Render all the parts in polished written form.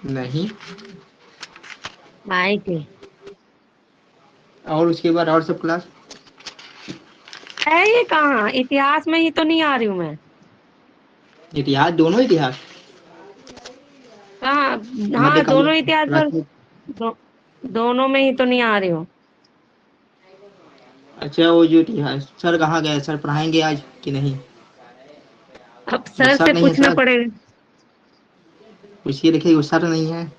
नहीं। आए थे। और उसके बाद और सब क्लास? है ये कहाँ, इतिहास में ही तो नहीं आ रही हूँ मैं। इतिहास, दोनों इतिहास? कहाँ? हाँ मध्यकालीन, दोनों इतिहास पर। प्राचीन। दोनों में ही तो नहीं आ रही हूँ। अच्छा, वो जो इतिहास सर कहाँ गए? सर पढ़ाएंगे आज कि नहीं? अब सर गुस्सा से नहीं है पूछना सर? पड़ेगा। पूछिए, देखिए गुस्सा तो नहीं है?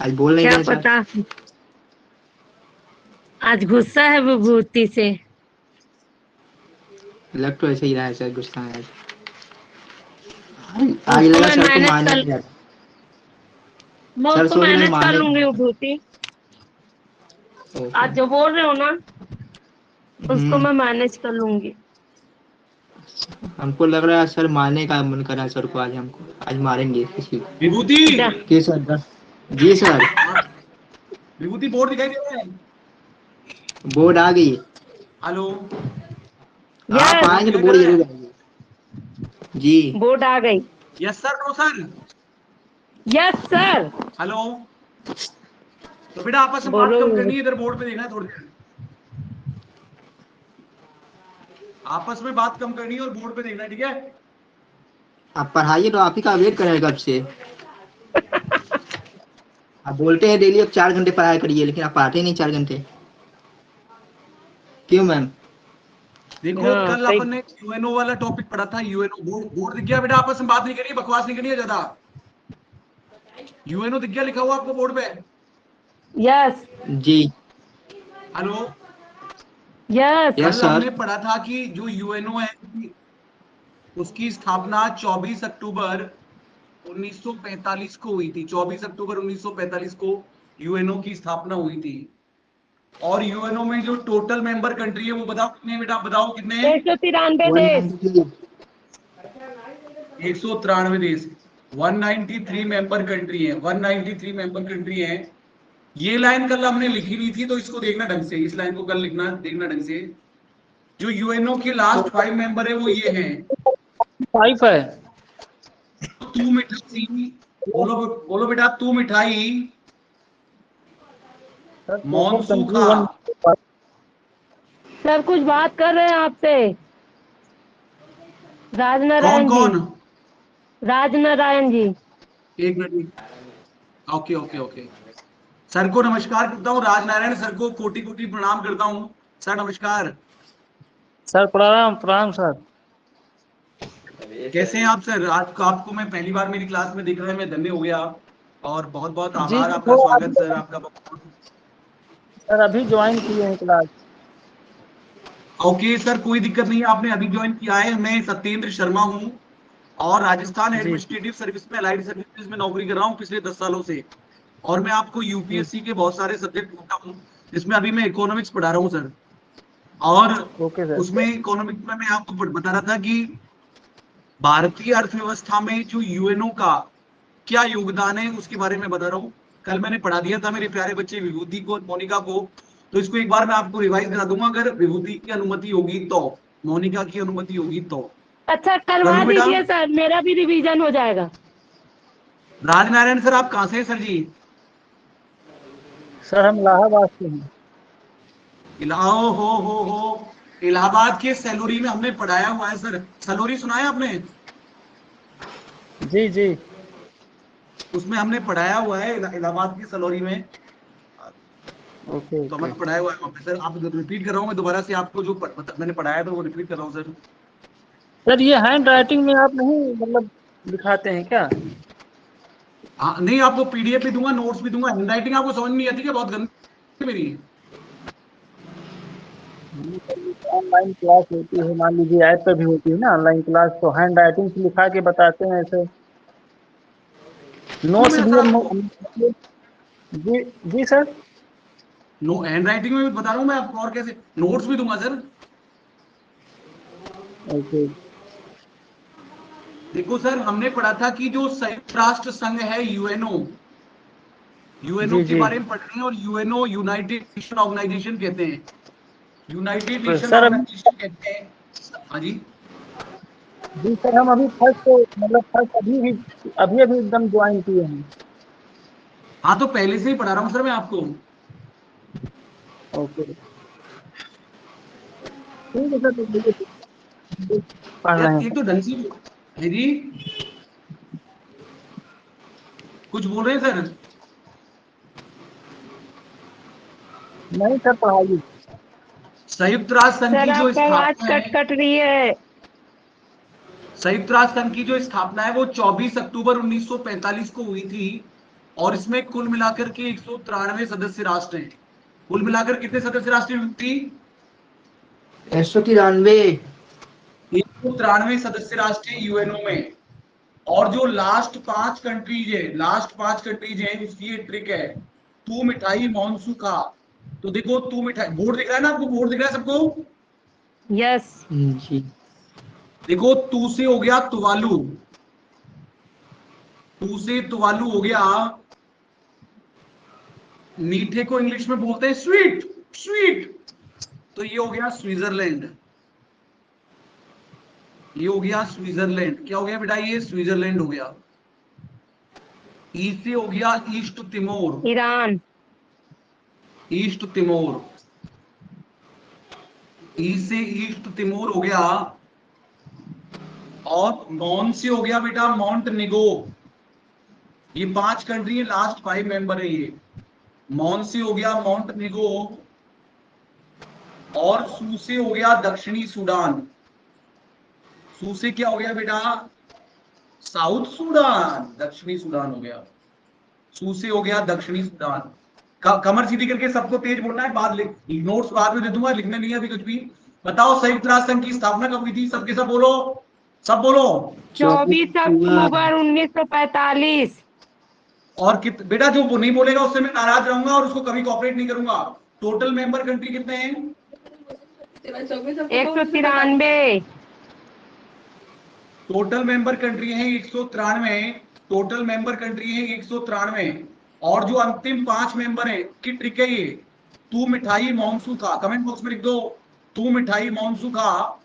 आज बोल नहीं क्या रहे सर? पता, आज गुस्सा है विभूति से। लग तो ऐसे ही रहा है सर, गुस्सा है आज। आज उसको लगा मैं सर को मैनेज मारने कर नहीं जाता। मैं सर उसको सोच रहे मैनेज कर मारने। लूंगी विभूति। ओके। आज जो बोल रहे हो ना, उसको हम्म। मैं मैनेज कर लूंगी। हमको लग रहा है सर मारने का मन कर रहा है सर को, आज हमको आज मारेंगे किसी को। विभूति। जा। जी सर। जी सर। हाँ, विभूति बोर्ड दिखाई दे रहा है? बोर्ड आ गई। हेलो। आप यस। बोर्ड आएंगे तो दिखाई दे बोर्ड रहा है? जरूर आएंगे। जी। बोर्ड आ गई। Yes sir, no sir. Yes sir. Hello. तो बेटा आपस में बात बोलो। कम करनी है, इधर बोर्ड पे देखना है थोड़ी देर। आपस में बात कम करनी है और बोर्ड पे देखना है, ठीक है? आप पढ़ाइए तो आप ही का वेट कर रहे हैं कब से। आप बोलते हैं डेली आप 4 घंटे पढ़ाई करिए, लेकिन आप पढ़ाते ही नहीं 4 घंटे। क्यों मैम? देखो हाँ कल सही। अपन ने यूएनओ वाला टॉपिक पढ़ा था, यूएनओ बोर्ड बोर्ड दिख गया बेटा? आपस में बात नहीं करिए, बकवास नहीं करिए ज्यादा। यूएनओ दिख गया लिखा हुआ आपको बोर्ड पे? यस। जी। हेलो। यस। यस कल सर। हमने पढ़ा था कि जो यूएनओ है उसकी स्थापना 24 अक्टूबर 1945 को हुई थी। 24 अक्टूबर 1945 को यूएनओ की स्थापना हुई थी। और यूएनओ में जो टोटल मेंबर कंट्री है वो बताओ कितने हैं बेटा? आप बताओ कितने हैं? 193 देश। 193। 193 देश। 193 मेंबर कंट्री है, 193 मेंबर कंट्री है। ये लाइन कल हमने लिखी नहीं थी, तो इसको देखना ढंग से, इस लाइन को कल लिखना देखना ढंग से। जो यूएनओ के लास्ट 5 मेंबर है वो ये हैं। 5 है। तू मिठाई, बोलो बोलो बेटा, तू मिठाई, सर टोटल कंट्री मौनसूखा। 1। सर कुछ बात कर रहे हैं आपसे, कौन राजनारायण जी। कौन? राजनारायण जी। एक minute. Okay okay okay. Sir को नमस्कार करता हूँ, राजनारायण सर को कोटि कोटि प्रणाम करता हूँ। सर नमस्कार। सर प्रणाम प्रणाम सर। कैसे हैं आप सर? आज आपको मैं पहली बार मेरी क्लास में देख रहा है, मैं धन्य हो गया। और बहुत बहुत जी आभार, जी आपका थोड़ा स्वागत अभी सर, आपका बहुत। सर अभी ज्वाइन किए हैं क्लास। ओके सर, कोई दिक्कत नहीं है, आपने अभी ज्वाइन किया है। मैं सत्येंद्र शर्मा हूँ और राजस्थान जी एडमिनिस्ट्रेटिव सर्विस में, अलाइड सर्विसेज में नौकरी कर रहा हूँ पिछले 10 सालों से। और मैं आपको जी। यूपीएससी के बहुत सारे सब्जेक्ट पढ़ता हूँ, जिसमें अभी मैं इकोनॉमिक्स पढ़ा रहा हूँ सर। और ओके सर। उसमें इकोनॉमिक्स में मैं आपको बता रहा था कि भारतीय अर्थव्यवस्था में जो यूएनओ का क्या योगदान है उसके बारे में बता रहा हूँ। कल मैंने पढ़ा दिया था मेरे प्यारे बच्चे विभूति को और मोनिका को, तो इसको एक बार मैं आपको रिवाइज करा दूंगा, अगर विभूति की अनुमति होगी तो, मोनिका की अनुमति होगी तो। अच्छा कर करवा दूं बेटा? दीजिए सर, मेरा भी रिवीजन हो जाएगा। राजनारायण सर आप कहां से हैं सर जी? सर हम इलाहाबाद से हैं। इलाहो हो इलाहाबाद के सैलोरी में हमने पढ़ाया हुआ है सर। सैलोरी सुना है आपने? जी जी। उसमें हमने पढ़ाया हुआ है, इलाहाबाद की सैलोरी में। ओके तो ओके। हमें पढ़ाया हुआ है वहाँ पे सर। आप रिपीट कर रहा हूँ मैं दोबारा से, आपको जो मैंने पढ़ाया था वो रिपीट कर रहा हूँ सर। सर ये हैंड राइटिंग में आप नहीं मतलब दिखाते हैं क्या? हाँ नहीं, आपको पीडीएफ भी दूंगा, नोट्स भी दूंगा। हैंडराइटिंग आपको समझ नहीं आती क्या? बहुत गंदी है मेरी। ऑनलाइन क्लास होती है, मान लीजिए ऐप पे भी होती है ना ऑनलाइन क्लास, तो हैंड राइटिंग से लिखा के बताते हैं ऐसे। तो नोट्स मैं भी सर आपको जी जी सर। नो हैंड राइटिंग में भी बता रहा हूँ मैं आपको, और कैसे नोट्स भी दूंगा सर। ओके। देखो सर, हमने पढ़ा था कि जो संयुक्त राष्ट्र संघ है यूएनओ, यूएनओ जी के जी। बारे में पढ़ रहे हैं। और यूएनओ यूनाइटेड नेशन ऑर्गेनाइजेशन कहते हैं, यूनाइटेड तो नेशन सर अभी ऑर्गेनाइजेशन कहते हैं। हाँ जी। जी सर हम अभी फर्स्ट मतलब फर्स्ट अभी भी अभी अभी एकदम ज्वाइन किए हैं। हाँ तो पहले से ही पढ़ा रहा हूँ सर मैं आपको। ओके ठीक है सर, तो पढ़ रहे यार हैं एक सर। तो ढंग से है जी, कुछ बोल रहे हैं सर? नहीं सर, पढ़ाइए। संयुक्त राष्ट्र संघ सर की जो आपका आवाज स्थापना कट है, कट रही है। संयुक्त राष्ट्र संघ की जो स्थापना है वो 24 अक्टूबर 1945 को हुई थी, और इसमें कुल मिलाकर के 193 सदस्य राष्ट्र हैं। कुल मिलाकर कितने सदस्य राष्ट्र थी? 193। 193 सदस्य राष्ट्र हैं यूएनओ में। और जो लास्ट पांच कंट्रीज है, उसकी ये ट्रिक है, तू मिठाई मौनसू खा। तो देखो, तू मिठाई, बोर्ड दिख रहा है ना आपको? बोर्ड दिख रहा है सबको? यस। जी। देखो, तू से हो गया तुवालू, तू से तुवालू हो गया। मीठे को इंग्लिश में बोलते हैं स्वीट, स्वीट। तो ये हो गया स्विट्जरलैंड, ये हो गया स्विट्जरलैंड। क्या हो गया बेटा? ये स्विट्जरलैंड हो गया। ई से हो गया East Timor, Iran. East Timor. E से ईस्ट तिमोर हो गया। और मॉन से हो गया बेटा माउंट निगो। ये 5 कंट्री है, लास्ट 5 मेंबर है ये। मॉन से हो गया माउंट निगो। और सू से हो गया दक्षिणी सूडान। सू से क्या हो गया बेटा? साउथ सूडान, दक्षिणी सूडान हो गया। सू से हो गया दक्षिणी सूडान। कमर सीधी करके सबको तेज बोलना है, बाद नोट्स बाद में दे दूंगा, लिखने नहीं है अभी कुछ भी। बताओ, संयुक्त राष्ट्र संघ की स्थापना कब हुई थी? सबके सब बोलो, सब बोलो। 24 अक्टूबर 1945। और बेटा जो वो नहीं बोलेगा उससे मैं नाराज रहूंगा और उसको कभी कॉपरेट नहीं करूंगा। टोटल मेंबर कंट्री कितने हैं? 193। टोटल मेंबर कंट्री है 193। टोटल मेंबर कंट्री है 193। और जो अंतिम 5 मेंबर है की ट्रिक है ये, तू मिठाई मॉनसू खा। कमेंट बॉक्स में लिख दो, तू मिठाई मॉनसू खा।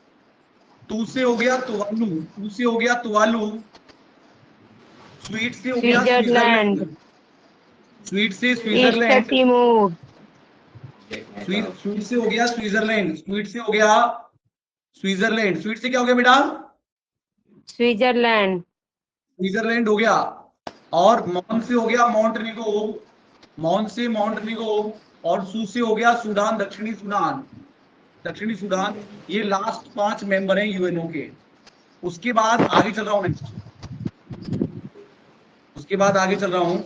तू से हो गया तुवालू, तू से हो गया तुवालू। स्वीट से हो गया स्विट्जरलैंड। स्विट्जरलैंड, स्वीट से ईस्ट स्विट्जरलैंड। तिमोर। स्वीट से हो गया स्विट्जरलैंड, स्वीट से हो गया स्विट्जरलैंड। स्वीट से क्या हो गया बेटा? स्विट्जरलैंड। स्विट्जरलैंड हो गया। और मॉन से हो गया मॉन्टेनिगो, मॉन से मॉन्टेनिगो। और सू से हो गया सूडान, दक्षिणी सूडान, दक्षिणी सूडान। ये लास्ट 5 मेंबर हैं यूएनओ के। उसके बाद आगे चल रहा हूं नेक्स्ट, उसके बाद आगे चल रहा हूं।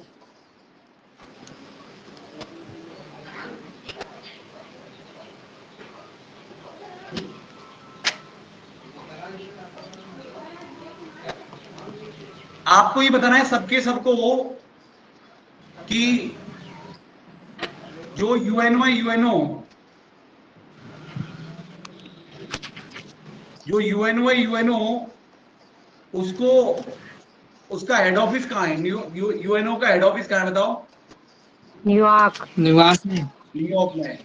आपको ये बताना है सबके सबको कि जो यूएनओ है, यूएनओ, जो यूएनओ है, यूएनओ, उसको, उसका हेड ऑफिस कहाँ है? यूएनओ का हेड ऑफिस कहाँ है बताओ? न्यूयॉर्क। निवास में। न्यूयॉर्क में।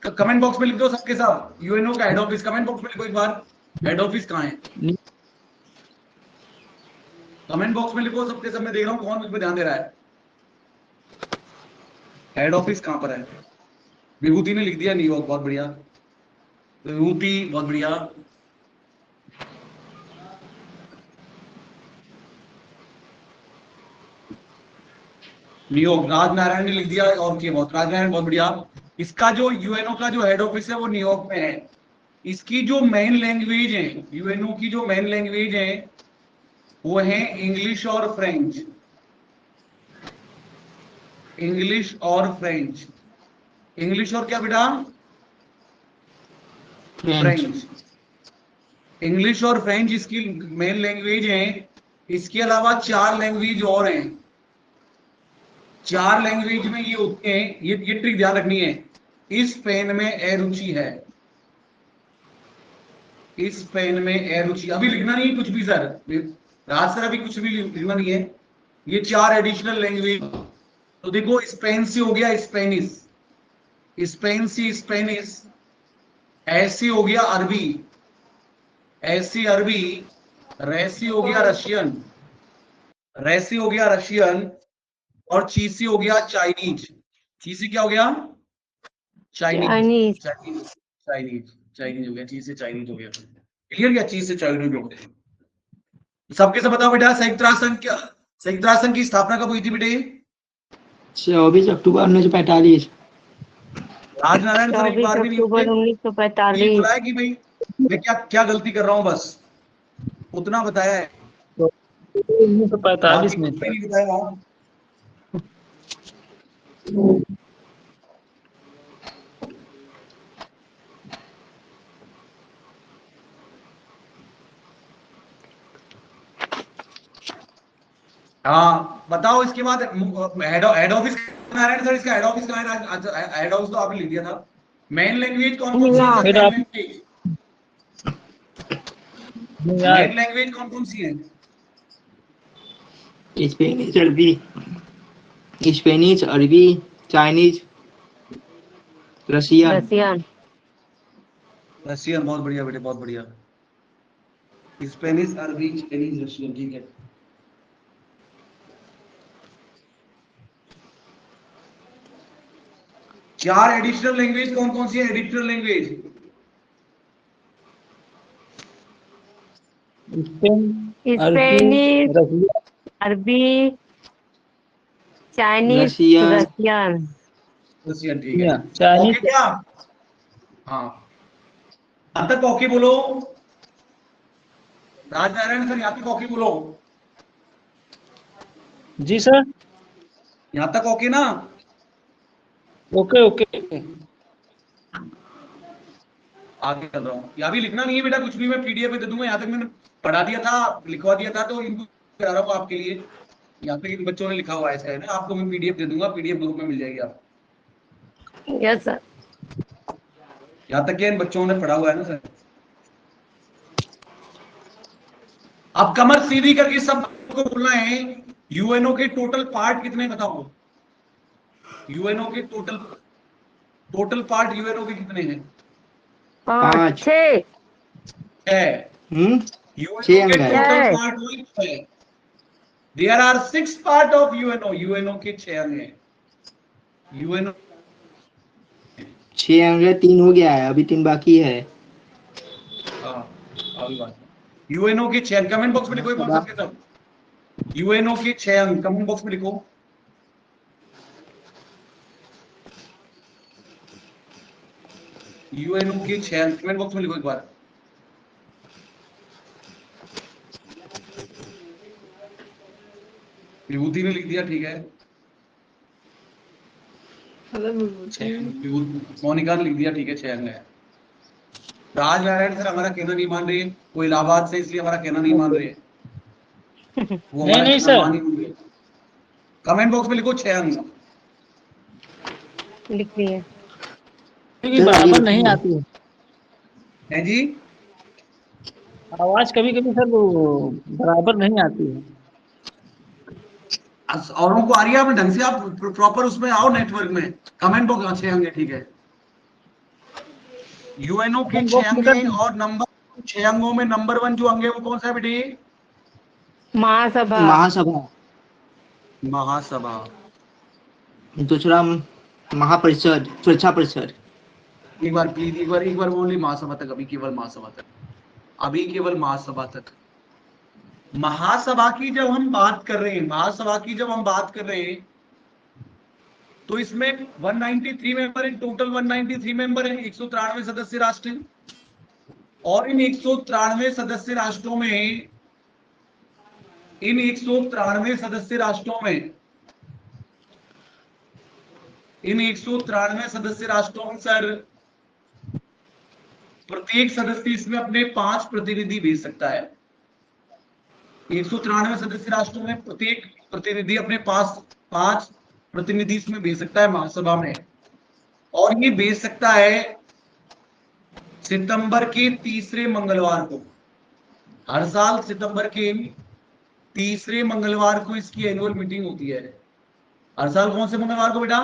कमेंट बॉक्स में लिख दो सबके सब, यूएनओ का हेड ऑफिस। कमेंट बॉक्स में लिखो एक बार, हेड ऑफिस कहाँ है? कमेंट बॉक्स में लिखो सबके सब। मैं देख रहा हूँ कौन मुझ पर ध्यान दे रहा है। हेड ऑफिस कहाँ पर है? विभूति ने लिख दिया न्यूयॉर्क, बहुत बढ़िया। विभूति, बहुत बढ़िया। न्यूयॉर्क, राजनारायण ने लिख दिया, और किए बहुत, राजनारायण, बहुत बढ़िया। इसका जो यूएनओ का जो हेड ऑफिस है वो न्यूयॉर्क में है। इसकी जो मेन लैंग्वेज है, यूएनओ की जो मेन लैंग्वेज है वो है इंग्लिश और फ्रेंच, इंग्लिश और फ्रेंच। इंग्लिश और क्या बेटा? फ्रेंच। फ्रेंच। इंग्लिश और फ्रेंच इसकी मेन लैंग्वेज है। इसके अलावा 4 लैंग्वेज और हैं। 4 लैंग्वेज में ये होते हैं। ये ट्रिक ध्यान रखनी है। इस पेन में अरुचि है, इस पेन में अरुचि। अभी लिखना नहीं कुछ भी सर, राज सर, अभी कुछ भी लिखना नहीं है। ये 4 एडिशनल लैंग्वेज। तो देखो, स्पेन से हो गया स्पेनिश, स्पेन से स्पेनिश। ऐसी हो गया अरबी, ऐसी अरबी। रैसी हो गया रशियन, रैसी हो गया रशियन। और ची से हो गया चाइनीज। ची से क्या हो गया? Chinese. Chinese. Chinese Chinese Chinese हो गया, ची से चाइनीज हो गया। क्लियर? क्या ची से चाइनीज हो गया? सबके सब बताओ बेटा, संयुक्त राष्ट्र संघ क्या, संयुक्त राष्ट्र संघ की स्थापना कब हुई थी बेटे? 24 अक्टूबर 1945। राजनारायण सर एक 24 बार भी नहीं अक्टूबर बोले, ये 1945। बोला है कि भाई मैं क्या क्या गलती कर रहा हूं, बस उतना बताया है, तो 1945 बाकी में कुछ भी सर। नहीं बताया वहां। हाँ बताओ इसके बाद हेड ऑफिस नारायण सर, इसका हेड ऑफिस कहाँ है? हेड ऑफिस तो आपने लिख दिया था। मेन लैंग्वेज कौन कौन सी है सर? फिर मेन आप लैंग्वेज, न्यूयॉर्क। मेन लैंग्वेज कौन कौन सी है? स्पेनिश, अरबी, स्पेनिश, अरबी, चाइनीज, रशियन। रसियन। रशियन, बहुत बढ़िया बेटे, बहुत बढ़िया। स्पेनिश, अरबी, चाइनीज, रशियन, ठीक है। चार एडिशनल लैंग्वेज कौन कौन सी है? एडिशनल लैंग्वेज स्पेन, अरबी, स्पेनिश, रशिया। अरबी, चाइनीज, रशियन। रसियन। रशियन, ठीक है। चाइनीज। ओके क्या? हाँ, यहां तक ओके बोलो। राजनारायण सर, यहां तक ओके बोलो। जी सर। यहां तक ओके ना? Okay okay. आगे कर रहा हूँ, यहाँ भी लिखना नहीं है बेटा कुछ भी, मैं पीडीएफ में दे दूंगा। यहाँ तक मैंने पढ़ा दिया था, लिखवा दिया था, तो इनको करा रहा हूँ आपके लिए। यहाँ तक इन बच्चों ने लिखा हुआ है इसका, है ना? आपको मैं पीडीएफ दे दूंगा, पीडीएफ ग्रुप में मिल जाएगी आपको। Yes sir. यहाँ तक क्या इन बच्चों ने पढ़ा हुआ है ना सर। अब कमर सीधी करके सब को बोलना है, यूएनओ के टोटल पार्ट कितने बताओ? यूएनओ के टोटल पार्ट यूएनओ के कितने हैं? 5 5। 6। है। 6 यूएनओ के अंग है। टोटल 6। पार्ट हुए है। There are 6 part of UNO. UNO के 6 अंग हैं। यूएनओ 6 अंग है, 3 हो गया है, अभी 3 बाकी है। अभी बात, यूएनओ के 6 कमेंट बॉक्स में लिखो, बोल सकते सब। यूएनओ के 6 अंग कमेंट बॉक्स में लिखो। यूएनओ के 6 अंग कमेंट बॉक्स में लिखो एक बार। विभूति ने लिख दिया, ठीक है। मोनिका ने लिख दिया, ठीक है, 6 अंग है। राजनारायण सर हमारा कहना नहीं मान रहे, वो इलाहाबाद से, इसलिए हमारा कहना नहीं मान रहे, वो नहीं हमारा नहीं कहना सर। मान ही नहीं रहे। कमेंट बॉक्स में लिखो 6 अंग। लिख दिए। क्योंकि बराबर नहीं आती है है जी। आवाज, कभी कभी सर वो बराबर नहीं आती है। औरों को आ रही है, आप ढंग से, आप प्रॉपर उसमें आओ नेटवर्क में। कमेंट बॉक्स अच्छे होंगे, ठीक है। यूएनओ के कमेंट 6 बॉक्स में अंग कर हैं, और नंबर 6 अंगों में नंबर 1 जो अंग है वो कौन सा है बेटे? महासभा। महासभा। महासभा। दूसरा महापरिषद, सुरक्षा परिषद। एक बार प्लीज, एक बार ओनली महासभा तक, अभी केवल महासभा तक, अभी केवल महासभा तक। महासभा की जब हम बात कर रहे हैं, महासभा की जब हम बात कर रहे हैं, तो इसमें 193 मेंबर है, टोटल 193 मेंबर है, 193 सदस्य राष्ट्र हैं। और इन 193 सदस्य राष्ट्रों में, इन 193 सदस्य राष्ट्रों में, इन 193 सदस्य राष्ट्रों में सर, प्रत्येक सदस्य इसमें अपने 5 प्रतिनिधि भेज सकता है। 193 सदस्य राष्ट्रों में प्रत्येक प्रतिनिधि अपने पास 5 प्रतिनिधि इसमें भेज सकता है महासभा में। और ये भेज सकता है सितंबर के तीसरे मंगलवार को। हर साल सितंबर के तीसरे मंगलवार को इसकी एनुअल मीटिंग होती है। हर साल कौन से मंगलवार को बेटा?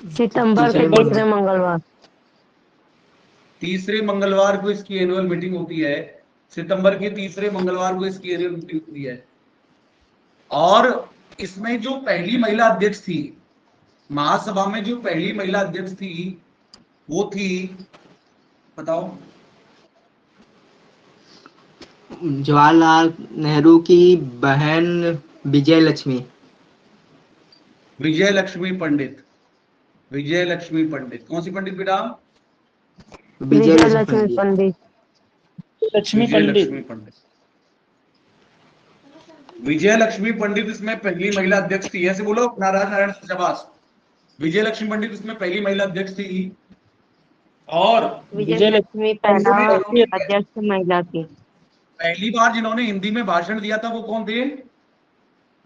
सितंबर के तीसरे मंगलवार। तीसरे मंगलवार को इसकी एनुअल मीटिंग होती है। सितंबर के तीसरे मंगलवार को इसकी एनुअल मीटिंग होती है। और इसमें जो पहली महिला अध्यक्ष थी, महासभा में जो पहली महिला अध्यक्ष थी वो थी, बताओ। जवाहरलाल नेहरू की बहन विजय लक्ष्मी। विजय लक्ष्मी पंडित। विजय लक्ष्मी पंडित कौन सी पंडित बेटा? विजय विजय लक्ष्मी लक्ष्मी पंडित। पंडित। लक्ष्मी विजय पंडित। लक्ष्मी पंडित। विजय लक्ष्मी पंडित इसमें पहली महिला अध्यक्ष थी। ऐसे बोलो, नारायण शाबाश। विजय लक्ष्मी पंडित इसमें पहली महिला अध्यक्ष थी। और विजय लक्ष्मी पहला जिन्होंने अध्यक्ष महिला थी। पहली बार जिन्होंने हिंदी में भाषण दिया था वो कौन थे?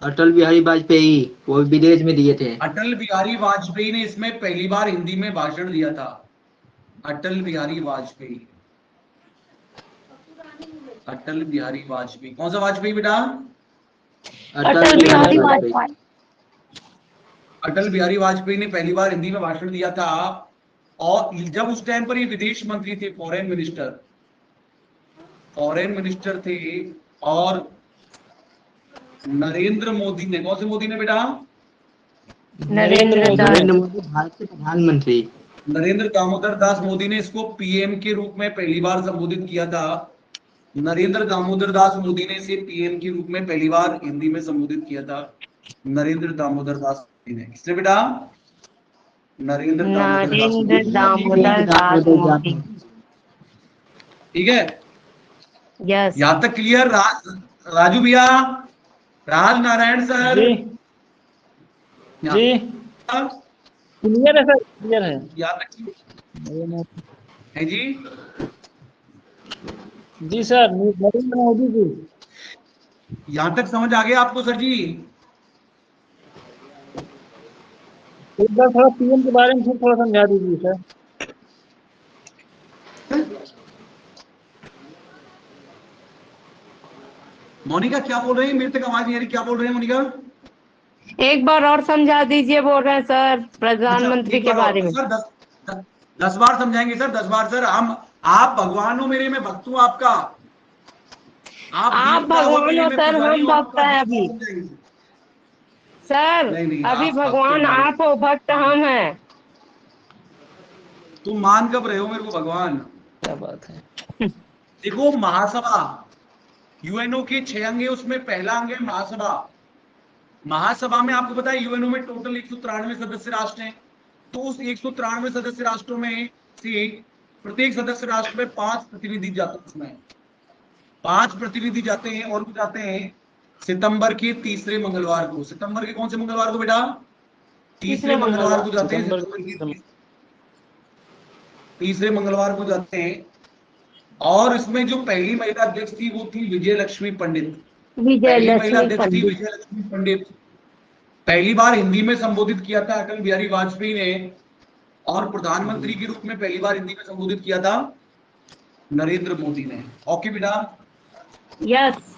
अटल बिहारी वाजपेयी, वो विदेश में दिए थे। अटल बिहारी वाजपेयी ने इसमें पहली बार हिंदी में भाषण दिया था। अटल बिहारी वाजपेयी। अटल बिहारी वाजपेयी कौन सा वाजपेयी बेटा? अटल बिहारी वाजपेयी। अटल बिहारी वाजपेयी ने पहली बार हिंदी में भाषण दिया था। और जब उस टाइम पर ये विदेश मंत्री थे, फॉरेन मिनिस्टर थे। और नरेंद्र मोदी ने, कौन से मोदी ने बेटा? नरेंद्र दास। नरेंद्र मोदी भारत के प्रधानमंत्री। नरेंद्र दामोदर दास मोदी ने इसको पीएम के रूप में पहली बार संबोधित किया था। नरेंद्र दामोदर दास मोदी ने इसे पीएम के रूप में पहली बार हिंदी में संबोधित किया था। नरेंद्र दामोदर दास मोदी ने। किसने बेटा? नरेंद्र दामोदर दास नरेंद्र मोदी। दामोदर दास मोदी। ठीक है, यस। यहां तक क्लियर? राजू भैया, राज नारायण सर। जी जी क्लियर है सर, क्लियर है। यहाँ तक है जी। जी सर, नरेंद्र मोदी जी। यहां तक समझ आ गया आपको सर जी? एक बार थोड़ा पीएम के बारे में फिर थोड़ा समझा दीजिए सर। मोनिका क्या बोल रही है? मेरे तक आवाज नहीं आ रही, क्या बोल रहे हैं मोनिका? एक बार और समझा दीजिए, बोल रहे हैं सर अच्छा, प्रधानमंत्री एक के बार बारे और में। सर, 10 बार समझाएंगे सर, 10 बार सर। हम, आप भगवान हो मेरे, मैं भक्त हूं आपका। आप आप देवता हो भगवान मेरे, हो मैं सर, पुजारी हम हूं भक्त आपका। हैं 10 बार अभी। समझाएंगे। सर नहीं नहीं, अभी आप भक्त हो भगवान मेरे। आप हो, भक्त हम हैं। तुम मान कब रहे हो मेरे को भगवान? क्या बात है। देखो, महासभा, यूएनओ के 6 अंग है, उसमें पहला अंग है महासभा। महासभा में आपको पता है यूएनओ में टोटल 193 सदस्य राष्ट्र हैं। तो उस 193 सदस्य राष्ट्रों में से प्रत्येक सदस्य राष्ट्र में 5 प्रतिनिधि जाते हैं। उसमें 5 प्रतिनिधि जाते हैं, और वो जाते हैं सितंबर के तीसरे मंगलवार को। सितंबर के कौन से मंगलवार को बेटा? तीसरे मंगलवार को जाते हैं। सितंबर सितंबर के तीसरे मंगलवार को जाते हैं। और इसमें जो पहली महिला अध्यक्ष थी वो थी विजय लक्ष्मी पंडित। विजय पहली महिला लक्ष्मी अध्यक्ष थी पंडित। विजय लक्ष्मी पंडित। पहली बार हिंदी में संबोधित किया था अटल बिहारी वाजपेयी ने। और प्रधानमंत्री के रूप में पहली बार हिंदी में संबोधित किया था नरेंद्र मोदी ने। ओके बेटा। यस।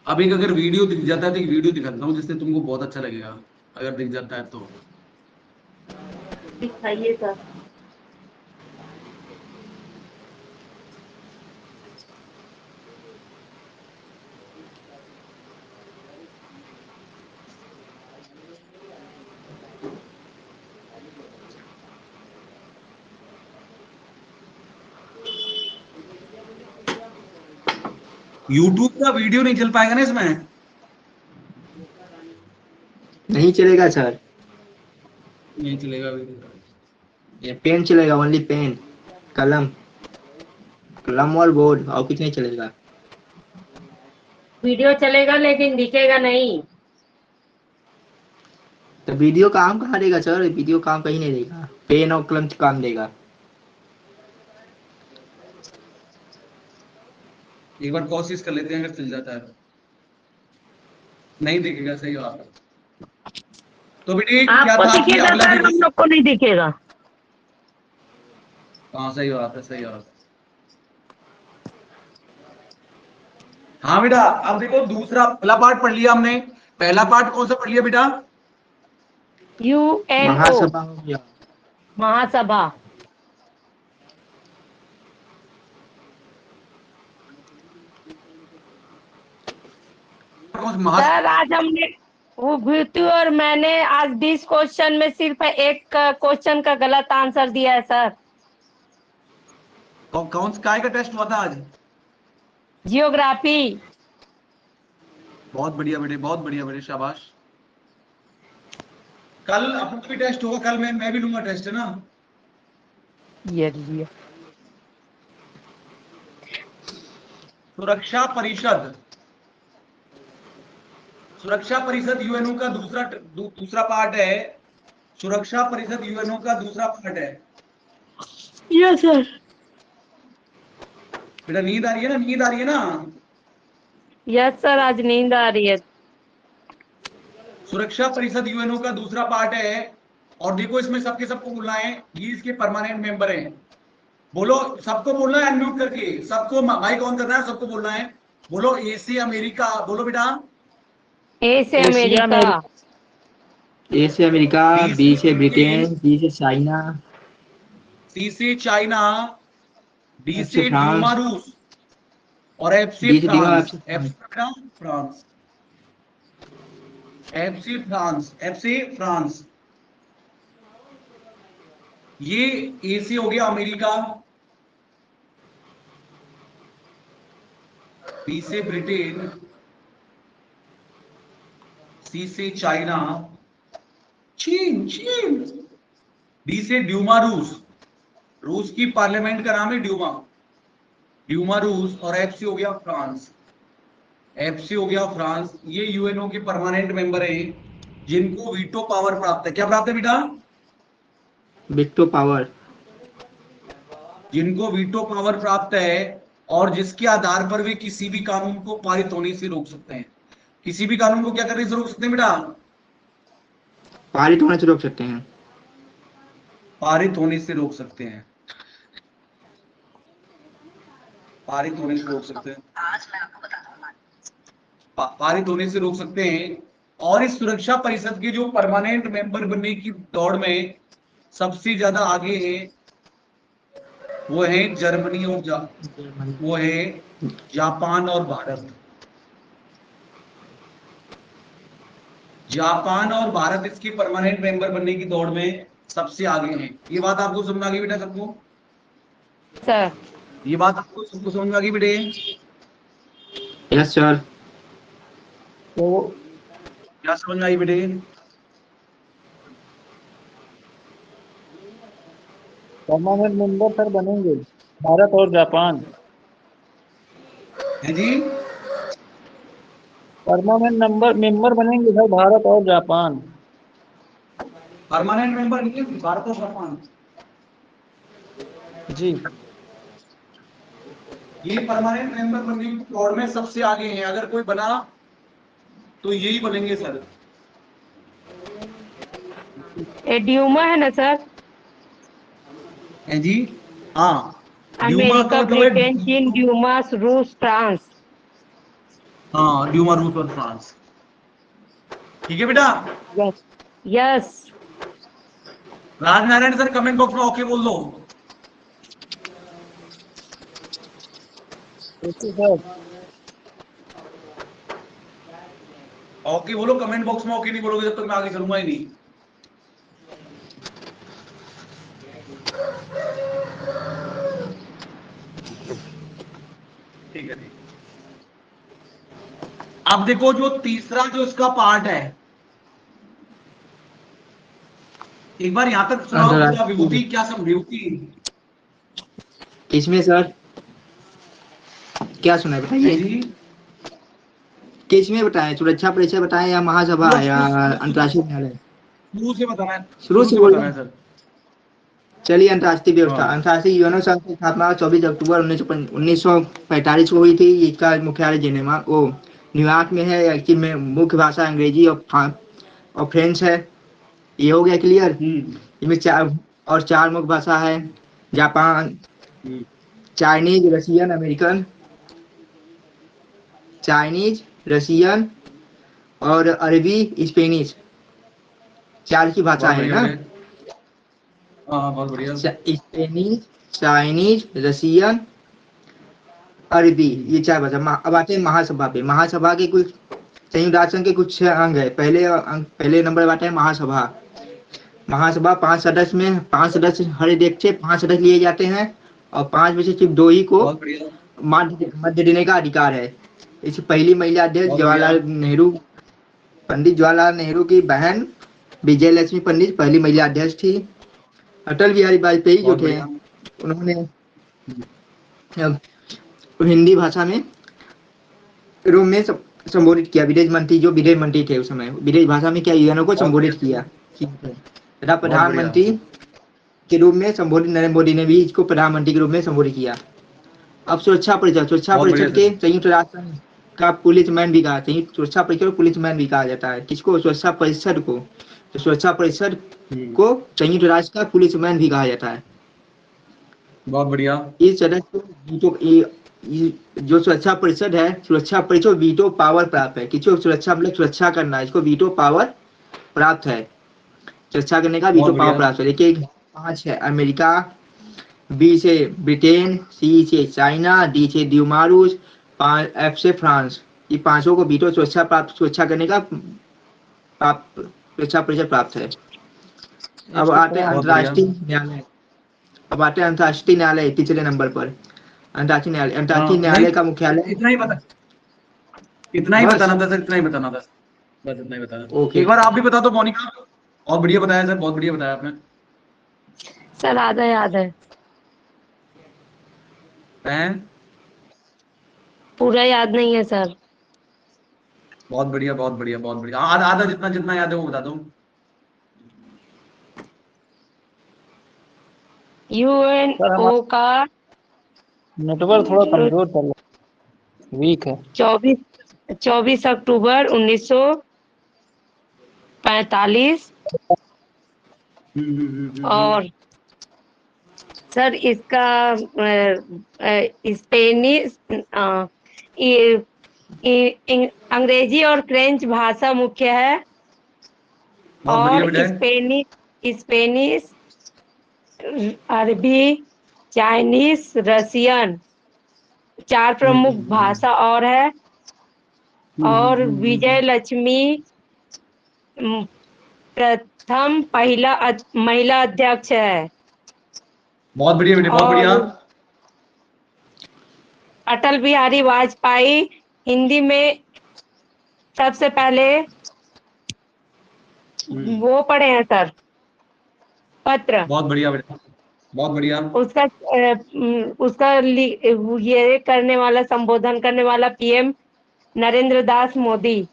अब एक अगर वीडियो दिख जाता है तो एक वीडियो दिखाता हूँ जिससे तुमको बहुत अच्छा लगेगा, अगर दिख जाता है तो। दिखाइए सर। यूट्यूब का वीडियो नहीं चल पाएगा ना इसमें? नहीं चलेगा सर, नहीं चलेगा वीडियो। ये पेन चलेगा, ओनली पेन, कलम, कलम और बोर्ड, और कुछ नहीं चलेगा। वीडियो चलेगा लेकिन दिखेगा नहीं। तो वीडियो काम कहाँ देगा सर? वीडियो काम कहीं नहीं देगा, पेन और कलम काम देगा। एक बार कोशिश कर लेते हैं, अगर चल जाता है तो। नहीं दिखेगा, सही बात है। तो बेटे क्या आपको था कि दिखेगा अगला सर, देखो। हम लोग को नहीं दिखेगा। हाँ सही बात है, सही बात है। हाँ बेटा, अब देखो दूसरा, पहला पार्ट पढ़ लिया हमने। पहला पार्ट कौन सा पढ़ लिया बेटा? यूएनओ महासभा हो गया। महासभा। कौन सर आज हमने वो भूतू और मैंने आज 20 क्वेश्चन में सिर्फ एक क्वेश्चन का गलत आंसर दिया है सर। कौन काय का टेस्ट हुआ था आज? जियोग्राफी। बहुत बढ़िया बेटे, बहुत बढ़िया बेटे, शाबाश। कल अपना भी टेस्ट होगा, कल मैं भी लूंगा टेस्ट, है ना? ये लिया। सुरक्षा परिषद, सुरक्षा परिषद यूएनओ का दूसरा पार्ट है। सुरक्षा परिषद यूएनओ का दूसरा पार्ट है। Yes sir. बेटा नींद आ रही है ना, नींद आ रही है ना? यस सर आज नींद आ रही है। सुरक्षा परिषद यूएनओ का दूसरा पार्ट है। और देखो इसमें सबके सबको बोलना है, ये इसके परमानेंट मेंबर हैं। बोलो, सबको बोलना है अनम्यूट करके, सबको माइक ऑन करना है, सबको बोलना है। बोलो ए से अमेरिका, बोलो बेटा। ए से अमेरिका, ए से अमेरिका, बी से ब्रिटेन, बी से चाइना, सी से चाइना, डी एफ से से फ्रांस, ड्यूमा रूस और एफ से डी से ड्यूमा, फ्रांस। एफ से फ्रांस, एफ से फ्रांस, एफ से फ्रांस। ये ए से हो गया अमेरिका, बी से ब्रिटेन, सी से चाइना, चीन, चीन, डी से ड्यूमा रूस, रूस की पार्लियामेंट का नाम है ड्यूमा, ड्यूमा रूस, और एफ से हो गया फ्रांस, एफ से हो गया फ्रांस। ये यूएनओ के परमानेंट मेंबर है जिनको वीटो पावर प्राप्त है। क्या प्राप्त है बेटा? वीटो पावर, जिनको वीटो पावर प्राप्त है और जिसके आधार पर वे किसी भी कानून को पारित होने से रोक सकते हैं। किसी भी कानून को क्या करने से रोक सकते हैं बेटा? पारित होने से रोक सकते हैं, पारित होने से रोक सकते हैं, पारित होने से रोक सकते हैं, पारित होने से रोक सकते हैं। और इस सुरक्षा परिषद के जो परमानेंट मेंबर बनने की दौड़ में सबसे ज्यादा आगे है वो है जर्मनी और वो है जापान और भारत। जापान और भारत इसके परमानेंट मेंबर बनने की दौड़ में सबसे आगे हैं। ये बात आपको समझ में आ गई बेटा सबको? सर ये बात आपको सबको समझ में आ गई बेटे? Yes sir. तो क्या समझ में आई बेटे? परमानेंट मेंबर सर बनेंगे भारत और जापान। है जी, परमानेंट मेंबर बनेंगे सर भारत और जापान। परमानेंट मेंबर नहीं है, भारत और जापान। जी ये परमानेंट मेंबर बनने की दौड़ में सबसे आगे हैं। अगर कोई बना तो यही बनेंगे सर। ये ड्यूमा है ना सर? है जी, हाँ। अमेरिका, ब्रिटेन, चीन, ड्यूमा, रूस, फ्रांस। हाँ, ड्यूमा, रूस और फ्रांस। ठीक है बेटा? Yes yes. Rajnarayan sir comment box में ओके बोल दो। Okay sir. ओके बोलो, कमेंट बॉक्स में ओके नहीं बोलोगे जब तक मैं आगे चलूंगा ही नहीं। ठीक है। अब देखो जो तीसरा जो इसका पार्ट है, एक बार यहां तक सुनाओ। विभूति क्या सब विभूति किसमें सर? क्या सुना है बताइए? किसमें बताएं? सुरक्षा परिषद बताएं या महासभा या अंतर्राष्ट्रीय न्यायालय? शुरू से बताना है, शुरू से बताना है सर। चलिए, अंतर्राष्ट्रीय व्यवस्था। अंतर्राष्ट्रीय यूएनओ संघ की स्थापना 24 अक्टूबर 1945 को हुई थी। इसका मुख्यालय जेनेवा न्यूयॉर्क में है। एक्चुअली में मुख्य भाषा अंग्रेजी और फ्रेंच है। ये हो गया क्लियर? इसमें चार मुख्य भाषा है। Japan, Chinese, Russian, American, Chinese, Russian और अरबी, स्पेनिश, चार की भाषा है ना? बहुत बढ़िया। स्पेनिश, चाइनीज, रशियन, अरबी, ये चार भाषा। अब आते हैं महासभा पे। महासभा के कुल संयुक्त राष्ट्र संघ के कुछ 6 अंग है। पहले नंबर पर आता है महासभा। महासभा 5 सदस्य में 5 सदस्य हर देश से 5 सदस्य लिए जाते हैं और 5 में से सिर्फ 2 ही को बहुत बढ़िया, मध्य देने का अधिकार है। इस पहली महिला अध्यक्ष बहुत बढ़िया। पंडित जवाहरलाल नेहरू की बहन विजय लक्ष्मी पंडित पहली महिला अध्यक्ष थी। अटल बिहारी वाजपेयी जो बहुत थे, बढ़िया। उन्होंने हिंदी भाषा में रोम में संबोधित किया। विदेश मंत्री थे उस समय, विदेश भाषा में क्या यूएनओ को बहुत संबोधित बढ़िया, किया। तथा बहुत बढ़िया। प्रधानमंत्री के रूप में संबोधित नरेंद्र मोदी ने भी इसको प्रधानमंत्री के रूप में संबोधित किया। अब सुरक्षा परिषद बहुत बढ़िया के सर। संयुक्त राष्ट्र संघ का पुलिसमैन भी कहा, संयुक्त सुरक्षा परिषद को पुलिसमैन भी कहा जाता है। किसको? सुरक्षा परिषद को। तो सुरक्षा परिषद को संयुक्त राष्ट्र का पुलिसमैन भी कहा जाता है। बहुत बढ़िया, इस सदस्य को जो सुरक्षा परिषद है, सुरक्षा परिषद वीटो पावर प्राप्त है। किसको? सुरक्षा मतलब सुरक्षा करना, इसको वीटो पावर प्राप्त है। सुरक्षा करने का वीटो बहुत पावर बढ़िया। प्राप्त है। देखिए 5 है अमेरिका, बी से ब्रिटेन, सी से चाइना, डी से द्यूमारूस, एफ से फ्रांस। ये 5 को वीटो सुरक्षा करने का सुरक्षा परिषद प्राप्त है। अब आते हैं बहुत बढ़िया। अंतर्राष्ट्रीय न्यायालय। अब आते हैं अंतर्राष्ट्रीय न्यायालय तीसरे नंबर पर। अंतर्राष्ट्रीय न्यायालय का मुख्यालय इतना ही बस बताना था सर, इतना ही बताना था, बस इतना ही बताना था। ओके। एक बार आप भी बता दो मोनिका। बहुत बढ़िया बताया सर, बहुत बढ़िया बताया आपने। सर आधा याद है, हैं? पूरा याद नहीं है सर। बहुत बढ़िया, बहुत बढ़िया, बहुत बढ़िया। आधा आधा जितना जितना याद है वो बता दो। सर यूएनओ हमारा का नेटवर्क थोड़ा जो कमजोर चल रहा है, वीक है। 24 अक्टूबर 1945 और सर इसका स्पेनिश अंग्रेजी और फ्रेंच भाषा मुख्य है बहुत और बढ़िया बेटा। स्पेनिश, अरबी, चाइनीस, रसियन 4 प्रमुख भाषा और है। और विजय लक्ष्मी प्रथम महिला अध्यक्ष है। बहुत बढ़िया बेटे, बहुत और बढ़िया। अटल बिहारी वाजपेयी हिंदी में सबसे पहले वो पढ़े हैं सर, पत्र। बहुत बढ़िया बेटा, बहुत बढ़िया। उसका ये करने वाला, संबोधन करने वाला पीएम नरेंद्र दास मोदी।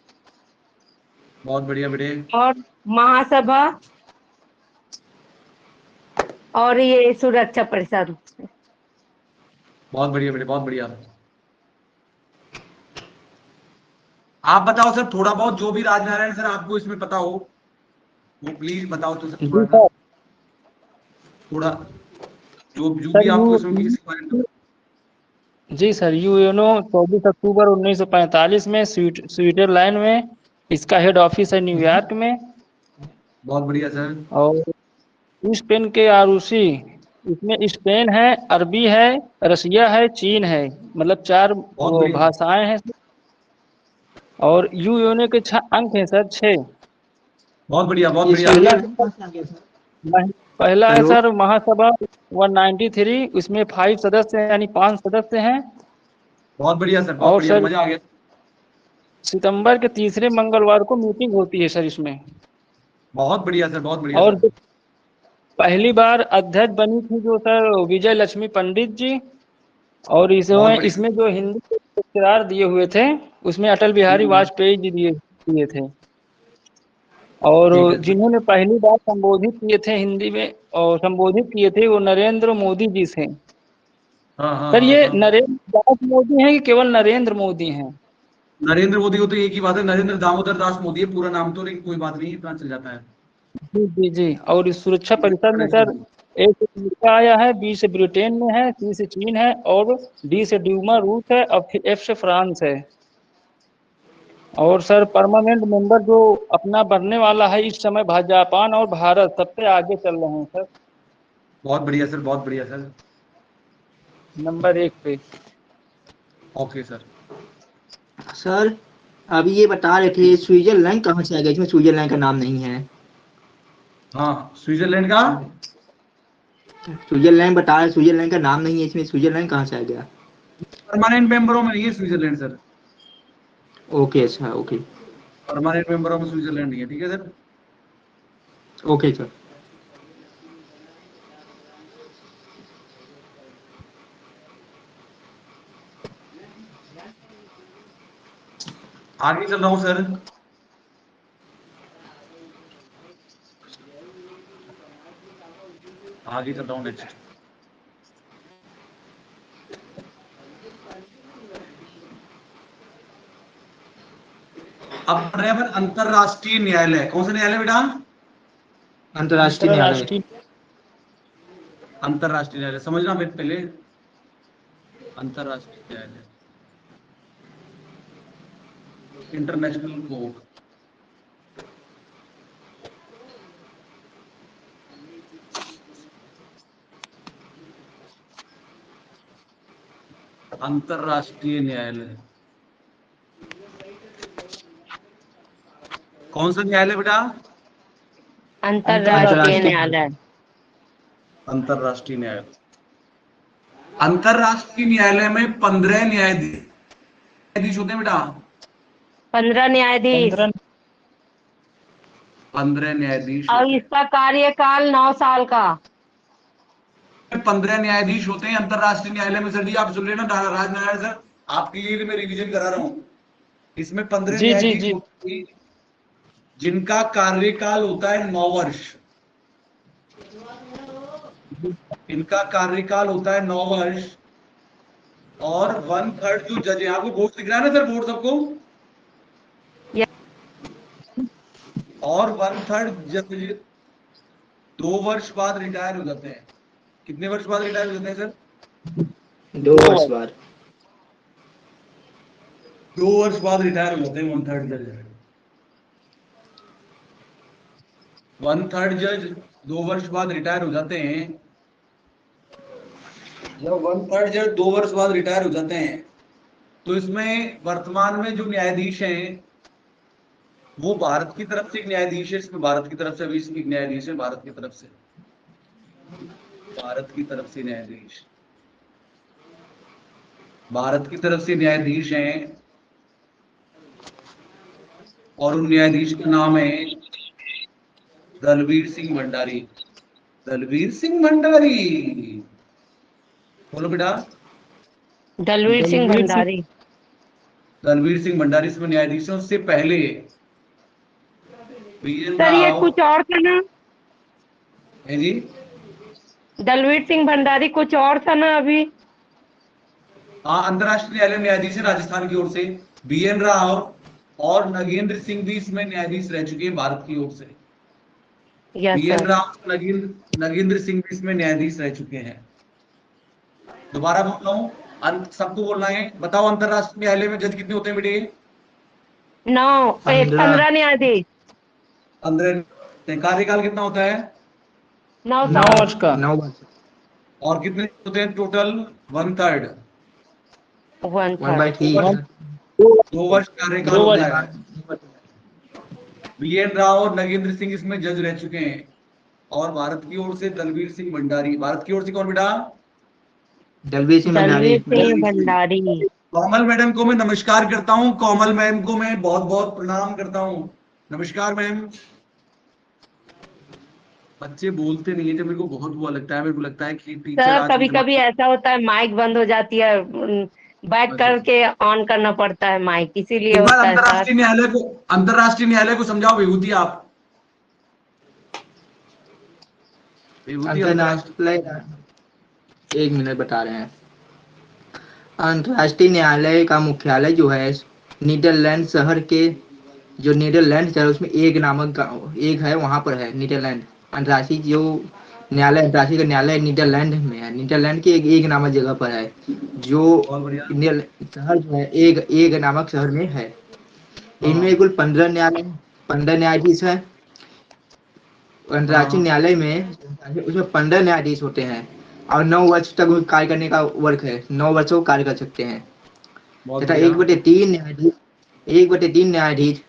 बहुत बढ़िया बेटे। और महासभा और ये सुरक्षा परिषद। बहुत बढ़िया बेटे, बहुत बढ़िया। आप बताओ सर, थोड़ा बहुत जो भी राजनारायण सर आपको इसमें पता हो वो प्लीज बताओ तो सर, जी थोड़ा सा, सर। थोड़ा जो भी सर आपको इसमें किसी बारे में। जी सर, यूएनओ 24 अक्टूबर 1945 में स्विट्जरलैंड में इसका हेड ऑफिस है, न्यूयॉर्क में। बहुत बढ़िया सर। और स्पेन के आरूसी, इसमें स्पेन है, अरबी है, रसिया है, चीन है, मतलब 4 बहुत बढ़िया, भाषाएं हैं। और यूएनओ के 6 अंक हैं सर, 6। बहुत बढ़िया, बहुत ये बढ़िया। पहला स्विट्जरलैंड कहाँ से आ गया सर? पहला है हेलो सर महासभा 193, उसमें 5 सदस्य हैं, यानी 5 सदस्य हैं। बहुत बढ़िया सर, बहुत और बढ़िया, सर मजा आ गया। सितंबर के तीसरे मंगलवार को मीटिंग होती है सर इसमें। बहुत बढ़िया सर, बहुत बढ़िया और सर। जो पहली बार अध्यक्ष बनी थी जो सर विजय लक्ष्मी पंडित जी। और बहुत इसमें बढ़िया, इसमें जो हिंदी के इख्तियार दिए हुए थे उसमें अटल बिहारी वाजपेयी जी दिए थे। और ठीक है सर। जिन्होंने पहली बार संबोधित किए थे हिंदी में और संबोधित किए थे वो नरेंद्र मोदी जी थे। हाँ हाँ सर हाँ ये हाँ। नरेंद्र दास मोदी हैं कि केवल नरेंद्र मोदी हैं? नरेंद्र मोदी को तो एक ही बात है, नरेंद्र दामोदर दास मोदी है पूरा नाम तो, लेकिन कोई बात नहीं, इतना चल जाता है। जी जी जी। और इस सुरक्षा परिषद में सर ए से अमेरिका आया है, बी से ब्रिटेन में है, सी से चीन है और डी से ड्यूमा रूस है और फिर एफ से फ्रांस है। और सर परमानेंट मेंबर जो अपना बनने वाला है इस समय जापान और भारत सबसे आगे चल रहे हैं सर, बहुत बढ़िया सर, बहुत बढ़िया सर। नंबर 1 पे। Okay sir. सर अभी ये बता रहे थे स्विट्जरलैंड कहाँ से आ गया, इसमें स्विट्जरलैंड का नाम नहीं है। हाँ, स्विट्जरलैंड का स्विट्जरलैंड बता रहे, स्विट्जरलैंड का नाम नहीं है इसमें, स्विट्जरलैंड कहाँ से आ गया। परमानेंट मेंबरों में नहीं है स्विट्जरलैंड सर, ओके अच्छा ओके। परमानेंट मेंबरों में स्विट्जरलैंड नहीं है, ठीक है सर। Okay sir. आगे चल रहा हूं सर। आगे चल रहा हूं नेक्स्ट। अब पढ़ रहे हैं अपन अंतरराष्ट्रीय न्यायालय। कौन सा न्यायालय बेटा? अंतर्राष्ट्रीय न्यायालय। अंतरराष्ट्रीय अंतरराष्ट्रीय न्यायालय समझना फिर पहले। अंतरराष्ट्रीय न्यायालय, इंटरनेशनल कोर्ट। अंतरराष्ट्रीय न्यायालय कौन सा न्यायालय बेटा? अंतरराष्ट्रीय न्यायालय। अंतरराष्ट्रीय न्यायालय। अंतरराष्ट्रीय न्यायालय में 15 न्यायाधीश होते हैं बेटा। 15 न्यायाधीश 15 न्यायाधीश और होते हैं। इसका कार्यकाल 9 साल का। 15 न्यायाधीश होते हैं अंतरराष्ट्रीय न्यायालय में सर जी। आप सुन लेना राजनारायण सर, आपके लिए मैं रिवीजन करा रहा हूं। इसमें 15 जी जी न्यायाधीश जी होते हैं जिनका कार्यकाल होता है 9 वर्ष। इनका कार्यकाल होता है 9 वर्ष और 1/3 जो जज है, आपको बोर्ड दिख रहा है ना सर, बोर्ड सबको? और 1/3 जज 2 वर्ष बाद रिटायर हो जाते हैं। कितने वर्ष बाद रिटायर हो जाते हैं सर? 2 वर्ष बाद। 2 वर्ष बाद रिटायर हो जाते हैं 1/3 जज। 1/3 जज 2 वर्ष बाद रिटायर हो जाते हैं। जब 1/3 जज 2 वर्ष बाद रिटायर हो जाते हैं तो इसमें वर्तमान में जो न्यायाधीश हैं वो भारत की तरफ से एक न्यायाधीश है। इसमें भारत की तरफ से भी एक न्यायाधीश है। भारत की तरफ से न्यायाधीश, भारत की तरफ से न्यायाधीश हैं और उन न्यायाधीश का नाम है दलवीर सिंह भंडारी। दलवीर सिंह भंडारी, बोलो बेटा। दलवीर सिंह भंडारी। दलवीर सिंह भंडारी इसमें न्यायाधीश है। उससे पहले BN सर ये राव कुछ और था ना, है जी। दलवीर सिंह भंडारी कुछ और था ना अभी। हाँ, अंतरराष्ट्रीय न्यायालय न्यायाधीश है राजस्थान की ओर से। BN राव और नगेंद्र सिंह भी इसमें न्यायाधीश रह चुके हैं भारत की ओर से। Yes BN sir. Rao, Nagendra Singh भी इसमें न्यायाधीश रह चुके हैं। दोबारा बोल रहा हूँ, सबको बोलना है। बताओ अंतरराष्ट्रीय न्यायालय में जज कितने होते हैं बेटे? 15 न्यायाधीश। 15। कार्यकाल कितना होता है? 9 9 साल। वर्ष का। 9 वर्ष। और कितने होते हैं टोटल? 1/3। 1/3। 2 वर्ष कार्यकाल 2 होता वर्ष है। BN राव और नगेंद्र सिंह इसमें जज रह चुके हैं और भारत की ओर से दलवीर सिंह भंडारी। भारत की ओर से कौन बेटा? दलवीर सिंह भंडारी। दलवीर सिंह भंडारी। कोमल मैडम को मैं नमस्कार करता हूँ। कोमल मैम को मैं बहुत बहुत प्रणाम करता हूँ। नमस्कार मैम। बच्चे बोलते नहीं है, जब मेरे को बहुत बुरा लगता है। मेरे को लगता है कि टीचर सर आज कभी कभी ऐसा होता है माइक बंद हो जाती है, बैक करके ऑन करना पड़ता है माइक, इसीलिए एक बार होता है सर। अंतरराष्ट्रीय न्यायालय को समझाओ विभूति। आप विभूति अंतरराष्ट्रीय, एक मिनट बता रहे हैं। अंतर्राष्ट्रीय न्यायालय का मुख्यालय जो है नीदरलैंड शहर के, जो नीदरलैंड शहर उसमें एक नामक एक है, वहां पर है नीदरलैंड। अंतर्राष्ट्रीय जो न्यायालय, अंतर्राष्ट्रीय का न्यायालय नीदरलैंड में है। नीदरलैंड की एक नामक जगह पर है। जो बहुत बढ़िया। शहर जो है एक नामक शहर में है। इनमें कुल 15 न्यायाधीश है। अंतर्राष्ट्रीय न्यायालय में उसमें 15 न्यायाधीश होते हैं और 9 वर्ष तक कार्य करने का वर्क है। 9 वर्षों कार्य कर सकते हैं बहुत तथा बढ़िया। 1/3 न्यायाधीश 1/3 न्यायाधीश,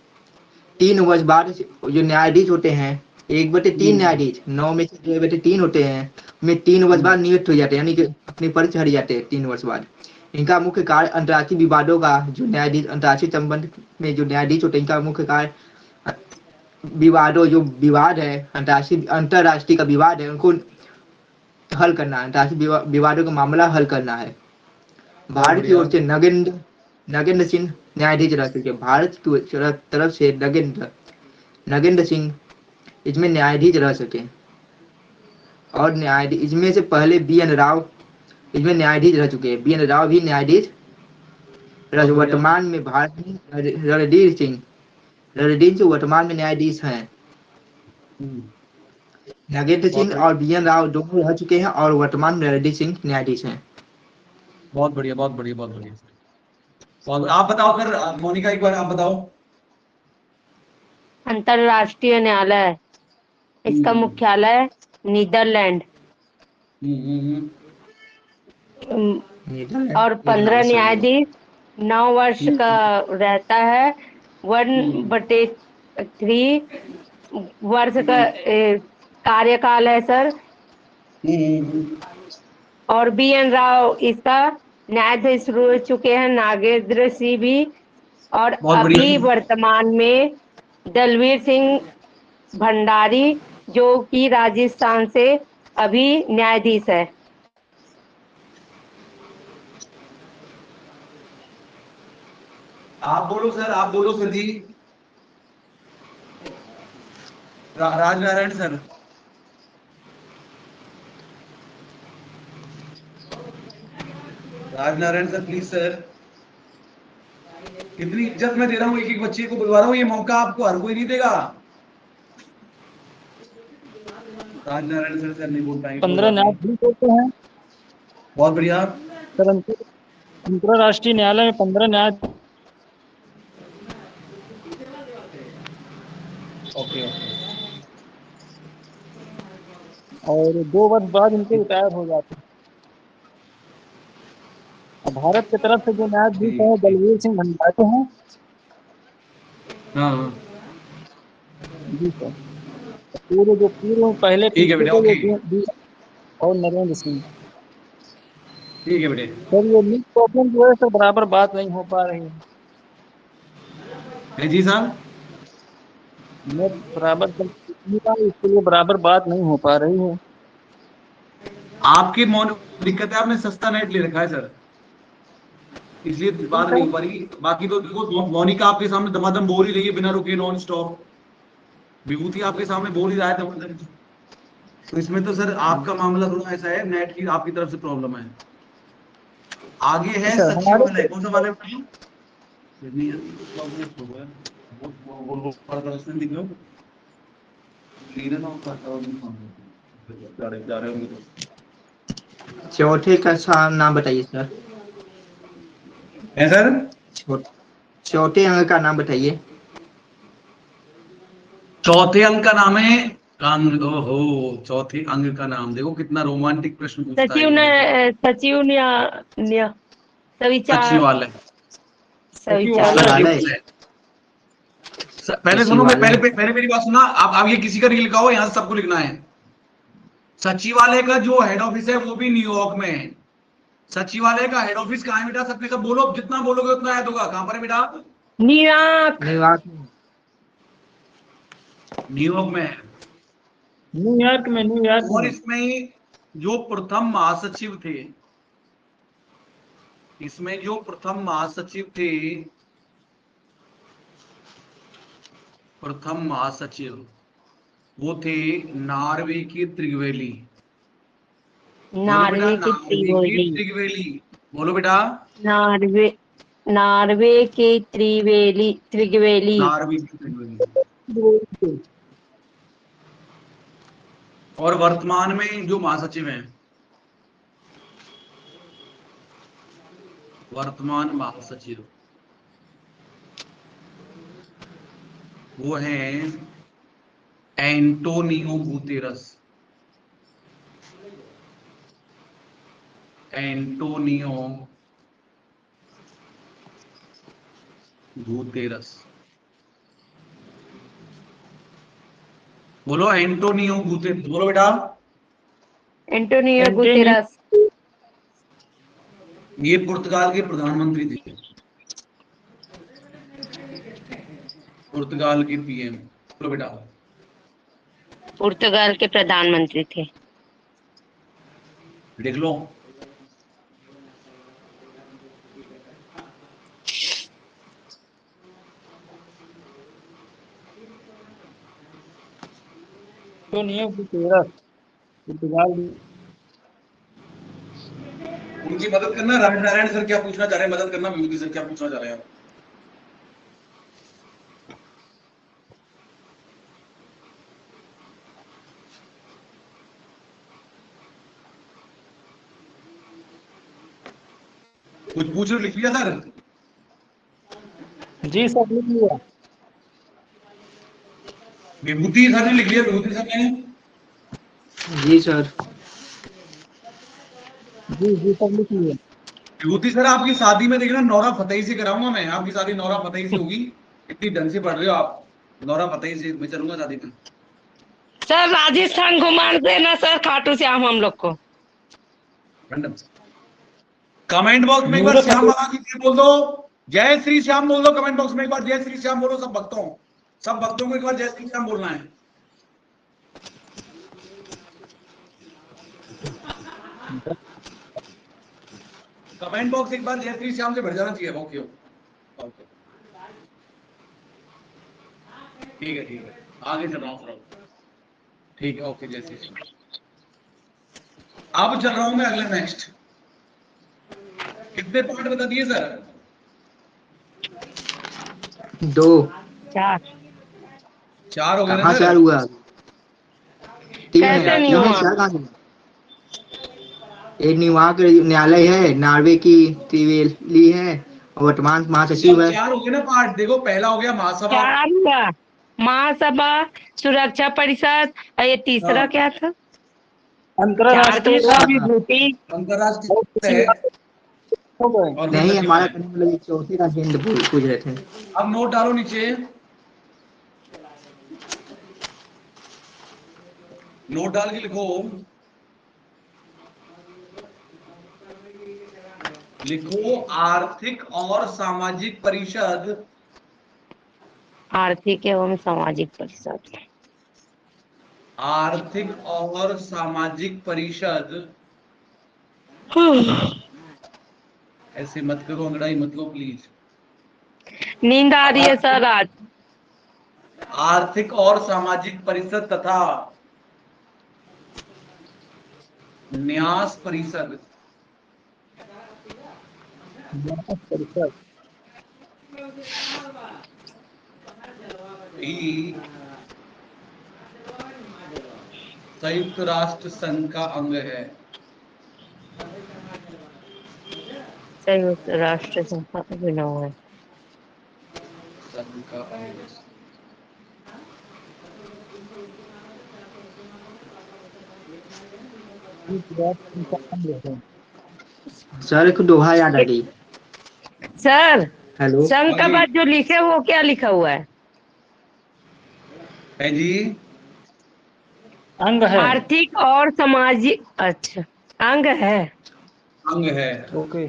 3 वर्ष बाद जो न्यायाधीश होते हैं 1/3 न्यायाधीश, 9 में से 2/3 होते हैं, में 3 वर्ष बाद नियुक्त हो जाते हैं, यानी कि अपने पद से हट जाते हैं 3 वर्ष बाद। इनका मुख्य कार्य अंतर्राष्ट्रीय विवादों का जो न्यायाधीश, अंतर्राष्ट्रीय संबंध में जो न्यायाधीश होते हैं, इनका मुख्य कार्य विवादों, जो विवाद है, अंतर्राष्ट्रीय का विवाद है, उनको हल करना है, अंतर्राष्ट्रीय विवादों का मामला हल करना है। भारत की ओर से नगेंद्र सिंह न्यायाधीश रह चुके हैं। भारत की तरफ से नगेंद्र सिंह इसमें न्यायाधीश रह सके। और न्यायाधीश इसमें से पहले बी.एन. राव इसमें न्यायाधीश रह चुके हैं। बी.एन. राव भी न्यायाधीश रह चुके। वर्तमान में भारत में रणधीर सिंह वर्तमान में न्यायाधीश हैं। नगेंद्र सिंह और बी.एन. राव दोनों रह चुके हैं और वर्तमान में रणधीर सिंह न्यायाधीश हैं। बहुत बढ़िया, बहुत बढ़िया, बहुत बढ़िया। और आप बताओ सर, मोनिका एक बार आप बताओ। अंतरराष्ट्रीय न्यायालय, इसका मुख्यालय नीदरलैंड। और 15 न्यायाधीश, 9 वर्ष का रहता है, 1/3 वर्ष का कार्यकाल है सर। और बी.एन. राव इसका न्यायाधीश रह चुके हैं, नागेंद्र सिंह भी। और बहुत बढ़िया। अभी वर्तमान में दलवीर सिंह भंडारी, जो कि राजस्थान से अभी न्यायाधीश है। आप बोलो सर, आप बोलो sir ji. Rajnarayan sir. Rajnarayan sir please sir. कितनी इज्जत मैं दे रहा हूँ, एक एक बच्चे को बुलवा रहा हूँ, ये मौका आपको हर कोई नहीं देगा। राजनारायण सर, सर नहीं बोल पाएंगे, कोई 15 बात नहीं। न्यायाधीश होते हैं बहुत बढ़िया। सर। अंतरराष्ट्रीय न्यायालय में 15 न्यायाधीश। Okay okay. और 2 वर्ष बाद इनके रिटायर हो जाते हैं। और भारत की तरफ से जो न्यायाधीश ठीक हैं ठीक। दलवीर सिंह भंडारी हैं। हाँ हाँ। जी सर। पूरे जो पूर्व पहले ठीक है पूछे बेटे, थे ओके। वो और नरेंद्र सिंह। ठीक है बेटे। सर ये लिंक प्रॉब्लम जो है सर बराबर बात नहीं हो पा रही है। जी साहब। नेट बराबर इसके लिए बराबर बात नहीं हो पा रही है। आपकी मौन दिक्कत है, आपने सस्ता नेट ले रखा है सर, इसलिए बात नहीं हो पा रही। बाकी तो देखो, मोनिका आपके सामने दमादम बोल ही रही है बिना रुके, नॉन स्टॉप। विभूति आपके सामने बोल ही रहा है दमादम। तो इसमें तो सर आपका मामला थोड़ा ऐसा है, नेट की आपकी तरफ से प्रॉब्लम है। आगे है सर सचिव हमारे वाले, कौन सा वाले बताइए? नहीं यार, हो गया। वो प्रदर्शन दिख लो। लीडर ना खाता और जा रहे होंगे तो। चौथे का नाम बताइए सर। है सर। चौथे अंक का नाम बताइए। चौथे अंक का नाम है ओहो, चौथे अंक का नाम देखो, कितना रोमांटिक प्रश्न पूछता है सचिव ये। ने सचिव सविचार सचिवालय। सविचालय। सचिवालय। पहले सुनो, मैं सचिवालय। पहले मेरी बात सुना। आप ये किसी का नहीं लिखा हो, यहां से सबको लिखना है। सचिवालय का जो हेड ऑफिस है वो भी न्यूयॉर्क में है। सचिवालय का हेड ऑफिस कहाँ है बेटा? सबके सब बोलो, जितना बोलोगे उतना याद होगा। कहां पर है बेटा? न्यूयॉर्क। न्यूयॉर्क में है। न्यूयॉर्क और में इसमें जो प्रथम महासचिव थे, इसमें जो प्रथम महासचिव थे, प्रथम महासचिव वो थे नार्वे की त्रिवेली। बोलो बेटा, नॉर्वे की नार्वे की त्रिवेली। त्रिवेली। बोलो बेटा। नॉर्वे नॉर्वे की त्रिवेली। नार्वे की त्रिवेली। और वर्तमान में जो महासचिव हैं, वर्तमान महासचिव वो हैं एंटोनियो गुतेरस। एंटोनियो गुतेरस, बोलो एंटोनियो गुतेरस, बोलो बेटा। Antonio Antonio Guterres. ये पुर्तगाल के प्रधानमंत्री थे, पुर्तगाल के पीएम। बोलो बेटा। पुर्तगाल के प्रधानमंत्री थे। लिख लो। एंटोनियो गुतेरस, पुर्तगाल। उनकी मदद करना। राजनारायण सर क्या पूछना चाह रहे हैं, मदद करना। विभूति सर क्या पूछना चाह रहे हैं? कुछ पूछ रहे हो, लिख लिया सर? जी सर, लिख लिया। विभूति सर ने लिख लिया? विभूति सर ने? जी सर। जी जी सर, लिख लिया। विभूति सर, आपकी शादी में देखना नौरा फतेही से कराऊंगा मैं। आपकी शादी नौरा फतेही से होगी। इतनी ढंग से पढ़ रहे हो आप। नौरा फतेही से मैं चलूंगा शादी में। सर राजस्थान घुमा देना सर, खाटू श्याम हम लोग को। कमेंट बॉक्स में एक बार यूरोप श्याम बाबा की जय बोल दो। जय श्री श्याम बोल दो। कमेंट बॉक्स में एक बार जय श्री श्याम बोलो। सब भक्तों को एक बार जय श्री श्याम बोलना है। कमेंट बॉक्स एक बार जय श्री श्याम से भर जाना चाहिए। ओके ओके, ठीक है आगे चल रहा हूँ। ठीक है, ओके, जय श्री श्याम। अब चल रहा हूं मैं अगले नेक्स्ट। कितने पार्ट बता दिए सर? 2। 4 हो गए ना कहाँ सर? 4 हुआ? 3 है। कैसे नहीं 3 है, हुआ? 4 कहाँ से? एक न्यूयॉर्क न्यायालय है, नॉर्वे की त्रिवेली है और वर्तमान महासचिव है। 4 हो गए ना पार्ट। देखो, पहला हो गया महासभा। 4 हुआ। महासभा, सुरक्षा परिषद, और ये तीसरा हाँ। क्या था? 4 अंतरराष्ट्रीय तो था विभूति। अंतरराष्ट्रीय है। हो गए। और फिर नहीं, सचिव हमारा है। करने वाला चौथे का हिंद पूछ रहे थे। अब नोट डालो नीचे। नोट डाल के लिखो। लिखो आर्थिक और सामाजिक परिषद। आर्थिक एवं सामाजिक परिषद। आर्थिक और सामाजिक परिषद। ऐसे मत करो, अंगड़ाई मत लो प्लीज। नींद आ रही है सर आज। आर्थिक और सामाजिक परिषद तथा न्यास परिषद परिषद। भी संयुक्त राष्ट्र संघ का अंग है। संयुक्त राष्ट्र संघ का अभिनव है। संघ का अंग। सर एक दोहा याद आ गई। Sir hello. संघ का बाद जो लिखे वो क्या लिखा हुआ है? है जी। अंग है। आर्थिक और सामाजिक। अच्छा, अंग है। अंग है। ओके।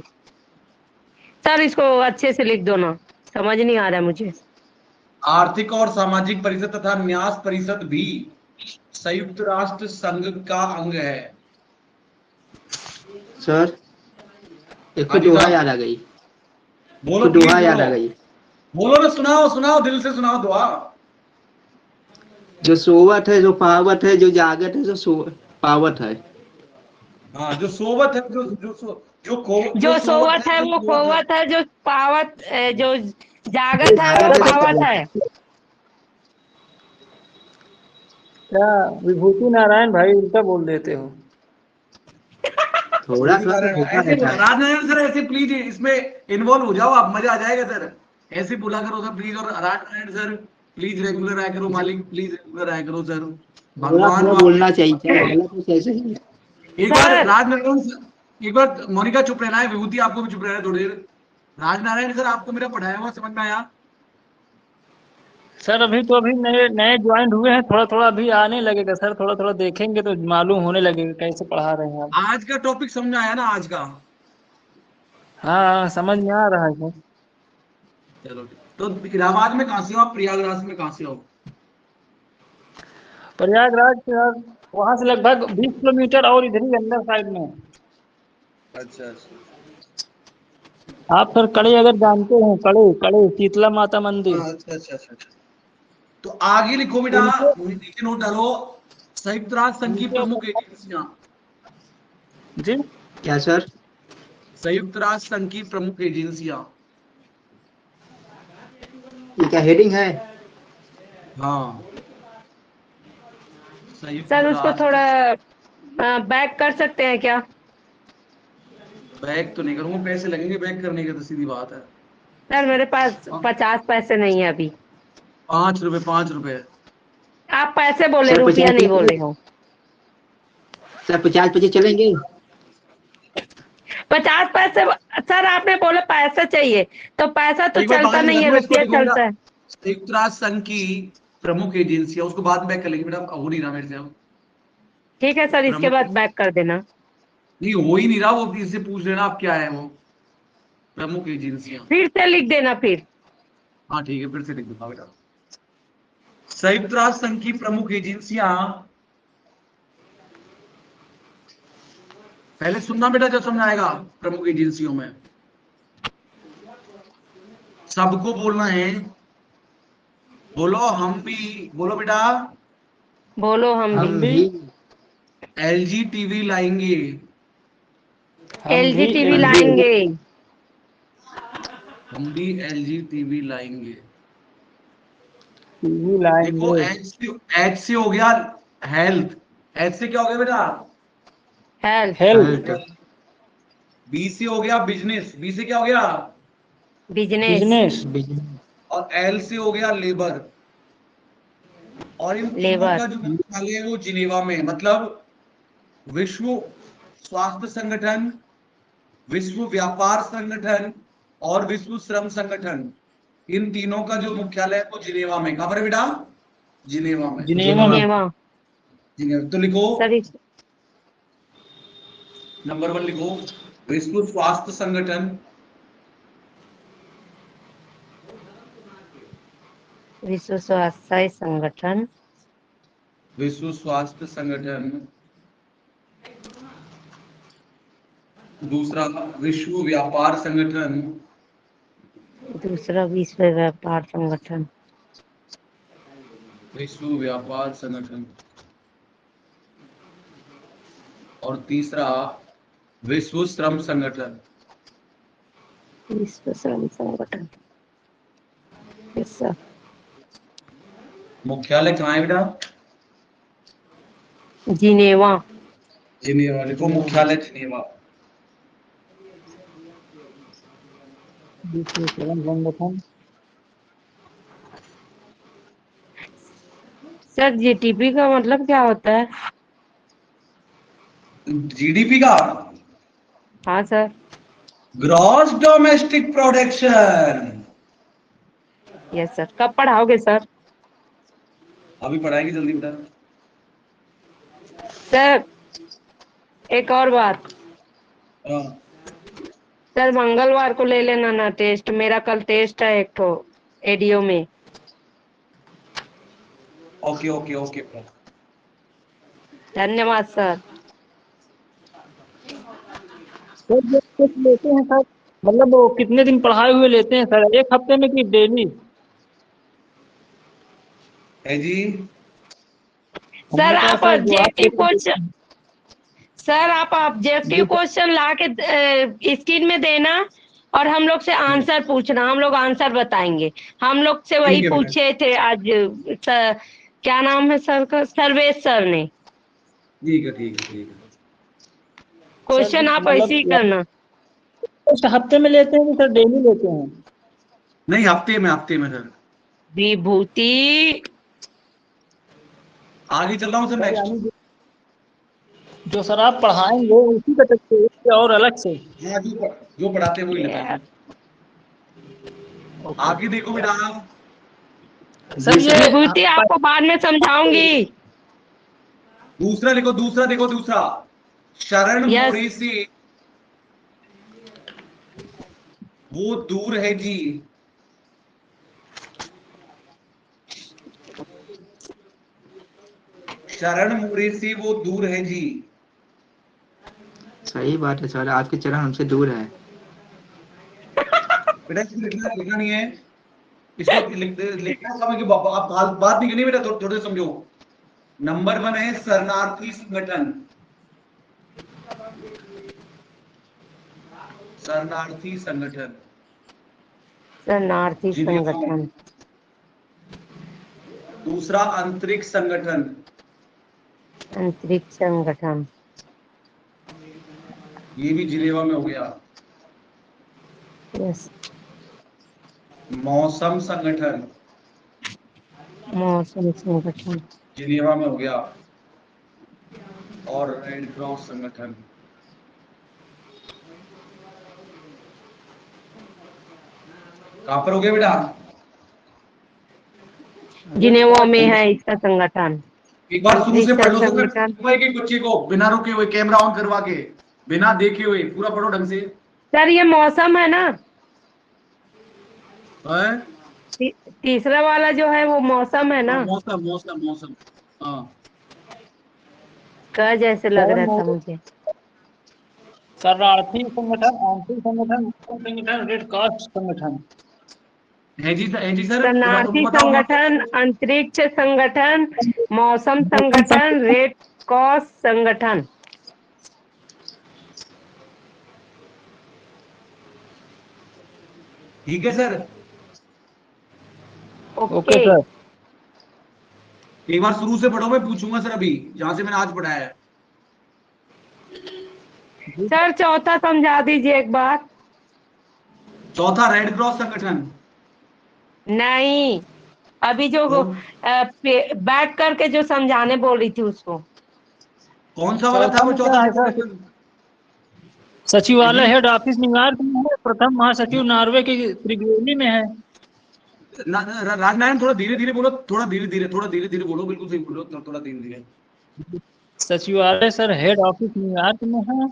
सर इसको अच्छे से लिख दो ना, समझ नहीं आ रहा मुझे। आर्थिक और सामाजिक परिषद तथा न्यास परिषद भी संयुक्त राष्ट्र संघ का अंग है। सर एक हाँ जी दोहा साहब, याद आ गई। बोलो दोहा प्लीज, याद आ बोलो। गई। बोलो ना, सुनाओ दिल से सुनाओ दुआ। जो सोवत है जो पावत है, जो जागत है जो पावत है। हाँ, जो सोवत है, जो सोवत है वो खोवत है, जो पावत जो जागत है वो पावत है। क्या विभूति नारायण भाई उल्टा बोल देते हो? थोड़ा थोड़ा तो होता ऐसे रहता है। राजनारायण सर, ऐसे प्लीज इसमें इन्वॉल्व हो जाओ आप, मजा आ जाएगा सर। ऐसे बोला करो सर प्लीज। और राजनारायण सर प्लीज रेगुलर आया करो। मालिक प्लीज रेगुलर आया करो सर। थोड़ा भगवान थोड़ा बोलना चाहिए सर, गलत तो ऐसे ही है। एक बार सर राजनारायण सर, एक बार मोनिका चुप रहना है, विभूति आपको भी चुप रहना है थोड़ी देर। राजनारायण सर, आपको मेरा पढ़ाया हुआ समझ में आया? सर अभी नए नए ज्वाइन हुए हैं, थोड़ा थोड़ा अभी आने लगेगा सर, थोड़ा थोड़ा देखेंगे तो मालूम होने लगेगा कैसे पढ़ा रहे हैं आप। आज का टॉपिक समझ आया ना आज का? हाँ समझ में आ रहा है सर। चलो ठीक। तो इलाहाबाद में कहाँ से हो आप? प्रयागराज में कहाँ से हो? प्रयागराज सर वहाँ से लगभग 20 किलोमीटर और इधर ही अंदर साइड में। अच्छा अच्छा। आप सर कड़े अगर जानते हैं, कड़े कड़े शीतला माता मंदिर, हाँ, अच्छा अच्छा अच्छा अच्छा। तो आगे लिखो बेटा, उनके नीचे नोट डालो। संयुक्त राष्ट्र संघ की उनके प्रमुख एजेंसियां। जी क्या सर? संयुक्त राष्ट्र संघ की प्रमुख एजेंसियां। ये क्या हेडिंग है? हाँ, संयुक्त सर उसको राष्ट्र। थोड़ा बैक कर सकते हैं क्या? बैक तो नहीं करूंगा, पैसे लगेंगे बैक करने के, तो सीधी बात है। सर मेरे पास हाँ, 50 पैसे नहीं है अभी। 5 रुपए 5 रुपए। आप पैसे बोले, सर रुपया 50 नहीं चलेंगे? बोले हो। सर 50 चलेंगे? 50 पैसे? सर आपने बोले पैसे चाहिए, तो पैसा तो एक बार चलता बाद में नहीं है, करूंगा, इसको रुपया लिखो बेटा। चलता है। संयुक्त राष्ट्र संघ की प्रमुख एजेंसियां, उसको बाद में बैक कर लेंगे बेटा, हो नहीं रहा मेरे से अब। ठीक है सर, इसके प्रमुख, बाद बैक कर देना। नहीं हो ही नहीं रहा वो, किसी से पूछ लेना आप क्या है वो प्रमुख एजेंसियां। फिर से लिख देना फिर। हाँ ठीक है, फिर से लिख दूंगा बेटा। संयुक्त राष्ट्र संघ की प्रमुख एजेंसियां, पहले सुनना बेटा जब समझ आएगा। प्रमुख एजेंसियों में सबको बोलना है। बोलो हम भी, बोलो बेटा। बोलो हम भी। हम भी भी। एलजी टीवी लाएंगे। हम भी एलजी टीवी हम भी एलजी लाएंगे। हम भी एलजी टीवी लाएंगे। टीवी देखो, लाएंगे। एच से हो गया हेल्थ। एच से क्या हो गया बेटा? हेल्थ। हेल्थ। हेल्थ। बी से हो गया बिजनेस। बी से क्या हो गया? बिजनेस। बिजनेस। बिजनेस। और एल से हो गया लेबर। और इन तीनों लेबर। का जो मुख्यालय है वो जिनेवा में, मतलब विश्व स्वास्थ्य संगठन, विश्व व्यापार संगठन और विश्व श्रम संगठन, इन तीनों का जो मुख्यालय है वो जिनेवा में। कहां पर है बेटा? जिनेवा में। तो जिनेवा में। जिनेवा। जिनेवा तो लिखो। सर नंबर 1 लिखो, विश्व स्वास्थ्य संगठन। विश्व स्वास्थ्य संगठन। विश्व स्वास्थ्य संगठन। दूसरा, विश्व व्यापार संगठन। दूसरा विश्व व्यापार संगठन। विश्व व्यापार संगठन। और तीसरा, विश्व श्रम संगठन। विश्व श्रम संगठन। Yes sir. मुख्यालय कहाँ है बेटा? जिनेवा। जिनेवा लिखो, मुख्यालय जिनेवा। विश्व श्रम संगठन। सर जीटीपी का मतलब क्या होता है? जीडीपी का हाँ sir. Gross domestic production. Yes sir, कब पढ़ाओगे सर? अभी पढ़ाएगी जल्दी बेटा। सर एक और बात। हाँ, सर मंगलवार को ले लेना ना टेस्ट, मेरा कल टेस्ट है एक तो एडीओ में। ओके ओके ओके बेटा। धन्यवाद सर। सर जो टेस्ट लेते हैं सर, मतलब वो कितने दिन पढ़ाए हुए लेते हैं सर, एक हफ्ते में कि डेली? है जी। सर हमने कहा आप सर जो आप ऑब्जेक्टिव पेपर देते क्वेश्चन, हैं। सर आप ऑब्जेक्टिव जी सर। क्वेश्चन ला के स्क्रीन में देना, और हम लोग से आंसर पूछना, हम लोग आंसर बताएंगे। हम लोग से वही ठीक है बेटा। पूछे थे आज। क्या नाम है सर का? सर्वेश सर ने। ठीक है ठीक है ठीक है। सर क्वेश्चन आप ऐसे ही मतलब करना। टेस्ट हफ्ते में लेते हैं कि सर डेली लेते हैं? नहीं, हफ्ते में सर। विभूति। आगे चल रहा हूँ सर, सर नेक्स्ट। यानी जो सर आप पढ़ाएंगे उसी का टेस्ट है और अलग से? हाँ, जो पढ़ाते हैं वही लेते हैं। ओके। आगे देखो बेटा, सर ये विभूति आपको बाद में समझाऊंगी। दूसरा लिखो, दूसरा देखो, दूसरा शरण यस। मोरे से वो दूर है जी। शरण मोरे से वो दूर है जी। सही बात है सर, आपके चरण हमसे दूर है। बेटा इसको लिखना नहीं है, इसको लिखना समय की आप बात नहीं करनी बेटा, थोड़े समझो। नंबर 1 है शरणार्थी संगठन। शरणार्थी संगठन शरणार्थी जिनेवा में। संगठन। दूसरा अंतरिक्ष संगठन। अंतरिक्ष संगठन। ये भी जिनेवा में हो गया। यस। मौसम संगठन मौसम संगठन। जिनेवा में हो गया। और रेड क्रॉस संगठन। कहां पर हो गया बेटा? जिनेवा में है इसका संगठन। एक बार शुरू से पढ़ लो सर, संगठन। मैं एक बच्चे को बिना रुके हुए कैमरा ऑन करवा के बिना देखे हुए पूरा पढ़ो ढंग से। सर ये मौसम है ना, है? तीसरा वाला जो है वो मौसम है ना। मौसम मौसम मौसम। हाँ का जैसे लग रहा था मुझे। शरणार्थी संगठन, आंतरिक संगठन, संगठन, रेड क्रॉस संगठन। है जी सर, शरणार्थी बताओ संगठन, अंतरिक्ष संगठन, मौसम संगठन, रेड क्रॉस संगठन। ठीक है सर। Okay okay. सर। एक बार शुरू से पढ़ो, मैं पूछूंगा सर अभी जहां से मैंने आज पढ़ाया है। सर चौथा समझा दीजिए एक बार। चौथा रेड क्रॉस संगठन। नहीं, अभी जो तो बैठ करके जो समझाने बोल रही थी उसको। कौन सा वाला था वो क्या है चौथा? सर? सचिवालय जी हेड ऑफिस न्यूयॉर्क में है, प्रथम महासचिव नॉर्वे के त्रिवेणी में है। राजनारायण, थोड़ा धीरे धीरे बोलो, थोड़ा धीरे धीरे, थोड़ा धीरे धीरे बोलो, बिल्कुल सही बोलो, थोड़ा धीरे धीरे सचिवालय सर हेड ऑफिस न्यूयॉर्क में है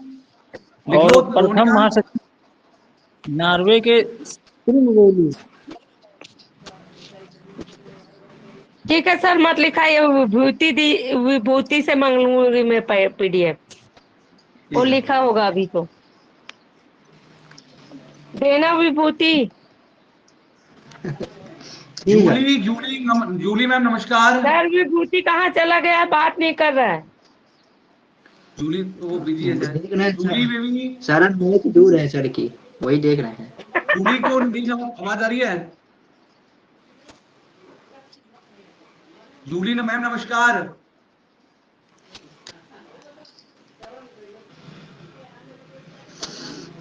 लिख लो और प्रथम रोनिका। महासचिव नॉर्वे के त्रिवेणी। ठीक है सर, मत लिखाइए, विभूति से मंगलूरी में PDF वो लिखा होगा अभी तो। देना विभूति। ठीक है। जूली मैम नमस्कार। सर विभूति कहाँ चला गया, बात नहीं कर रहा है। जूली वो बिजी है सर। देख रहे हैं जूली सर, बेबी, शरण बहुत दूर है सर की, वही देख रहे हैं। जूली को नहीं आवाज आ रही है? जूली मैम नमस्कार।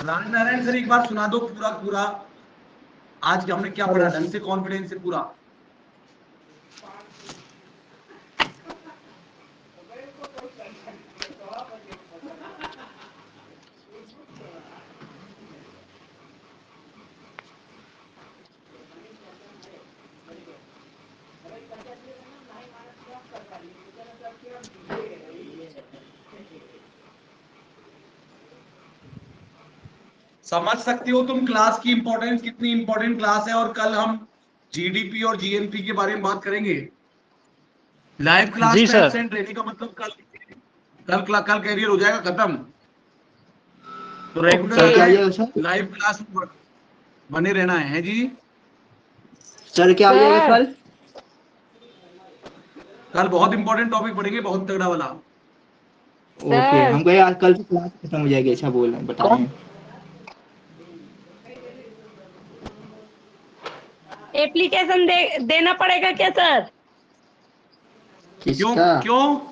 राजनारायण सर एक बार सुना दो पूरा पूरा, आज हमने क्या पढ़ा ढंग से, कॉन्फिडेंस से पूरा। समझ सकते हो तुम क्लास की इंपॉर्टेंस, कितनी इंपॉर्टेंट क्लास है। और कल हम जीडीपी और जीएनपी के बारे में बात करेंगे। लाइव क्लास जी पे सर। एब्सेंट रहने का मतलब कल कैरियर हो जाएगा खत्म। तो रेगुलर सर क्या आना है, आइएगा सर? लाइव क्लास में बने रहना है जी। सर क्या आइएगा सर कल? कल बहुत इंपॉर्टेंट टॉपिक पढ़ेंगे, बहुत तगड़ा वाला। ओके, सर हम कहे आज कल से क्लास खत्म हो जाएगी, अच्छा बोल रहे हैं, बता रहे कौन? हैं। एप्लीकेशन देना पड़ेगा क्या सर? क्यों किसका? क्यों?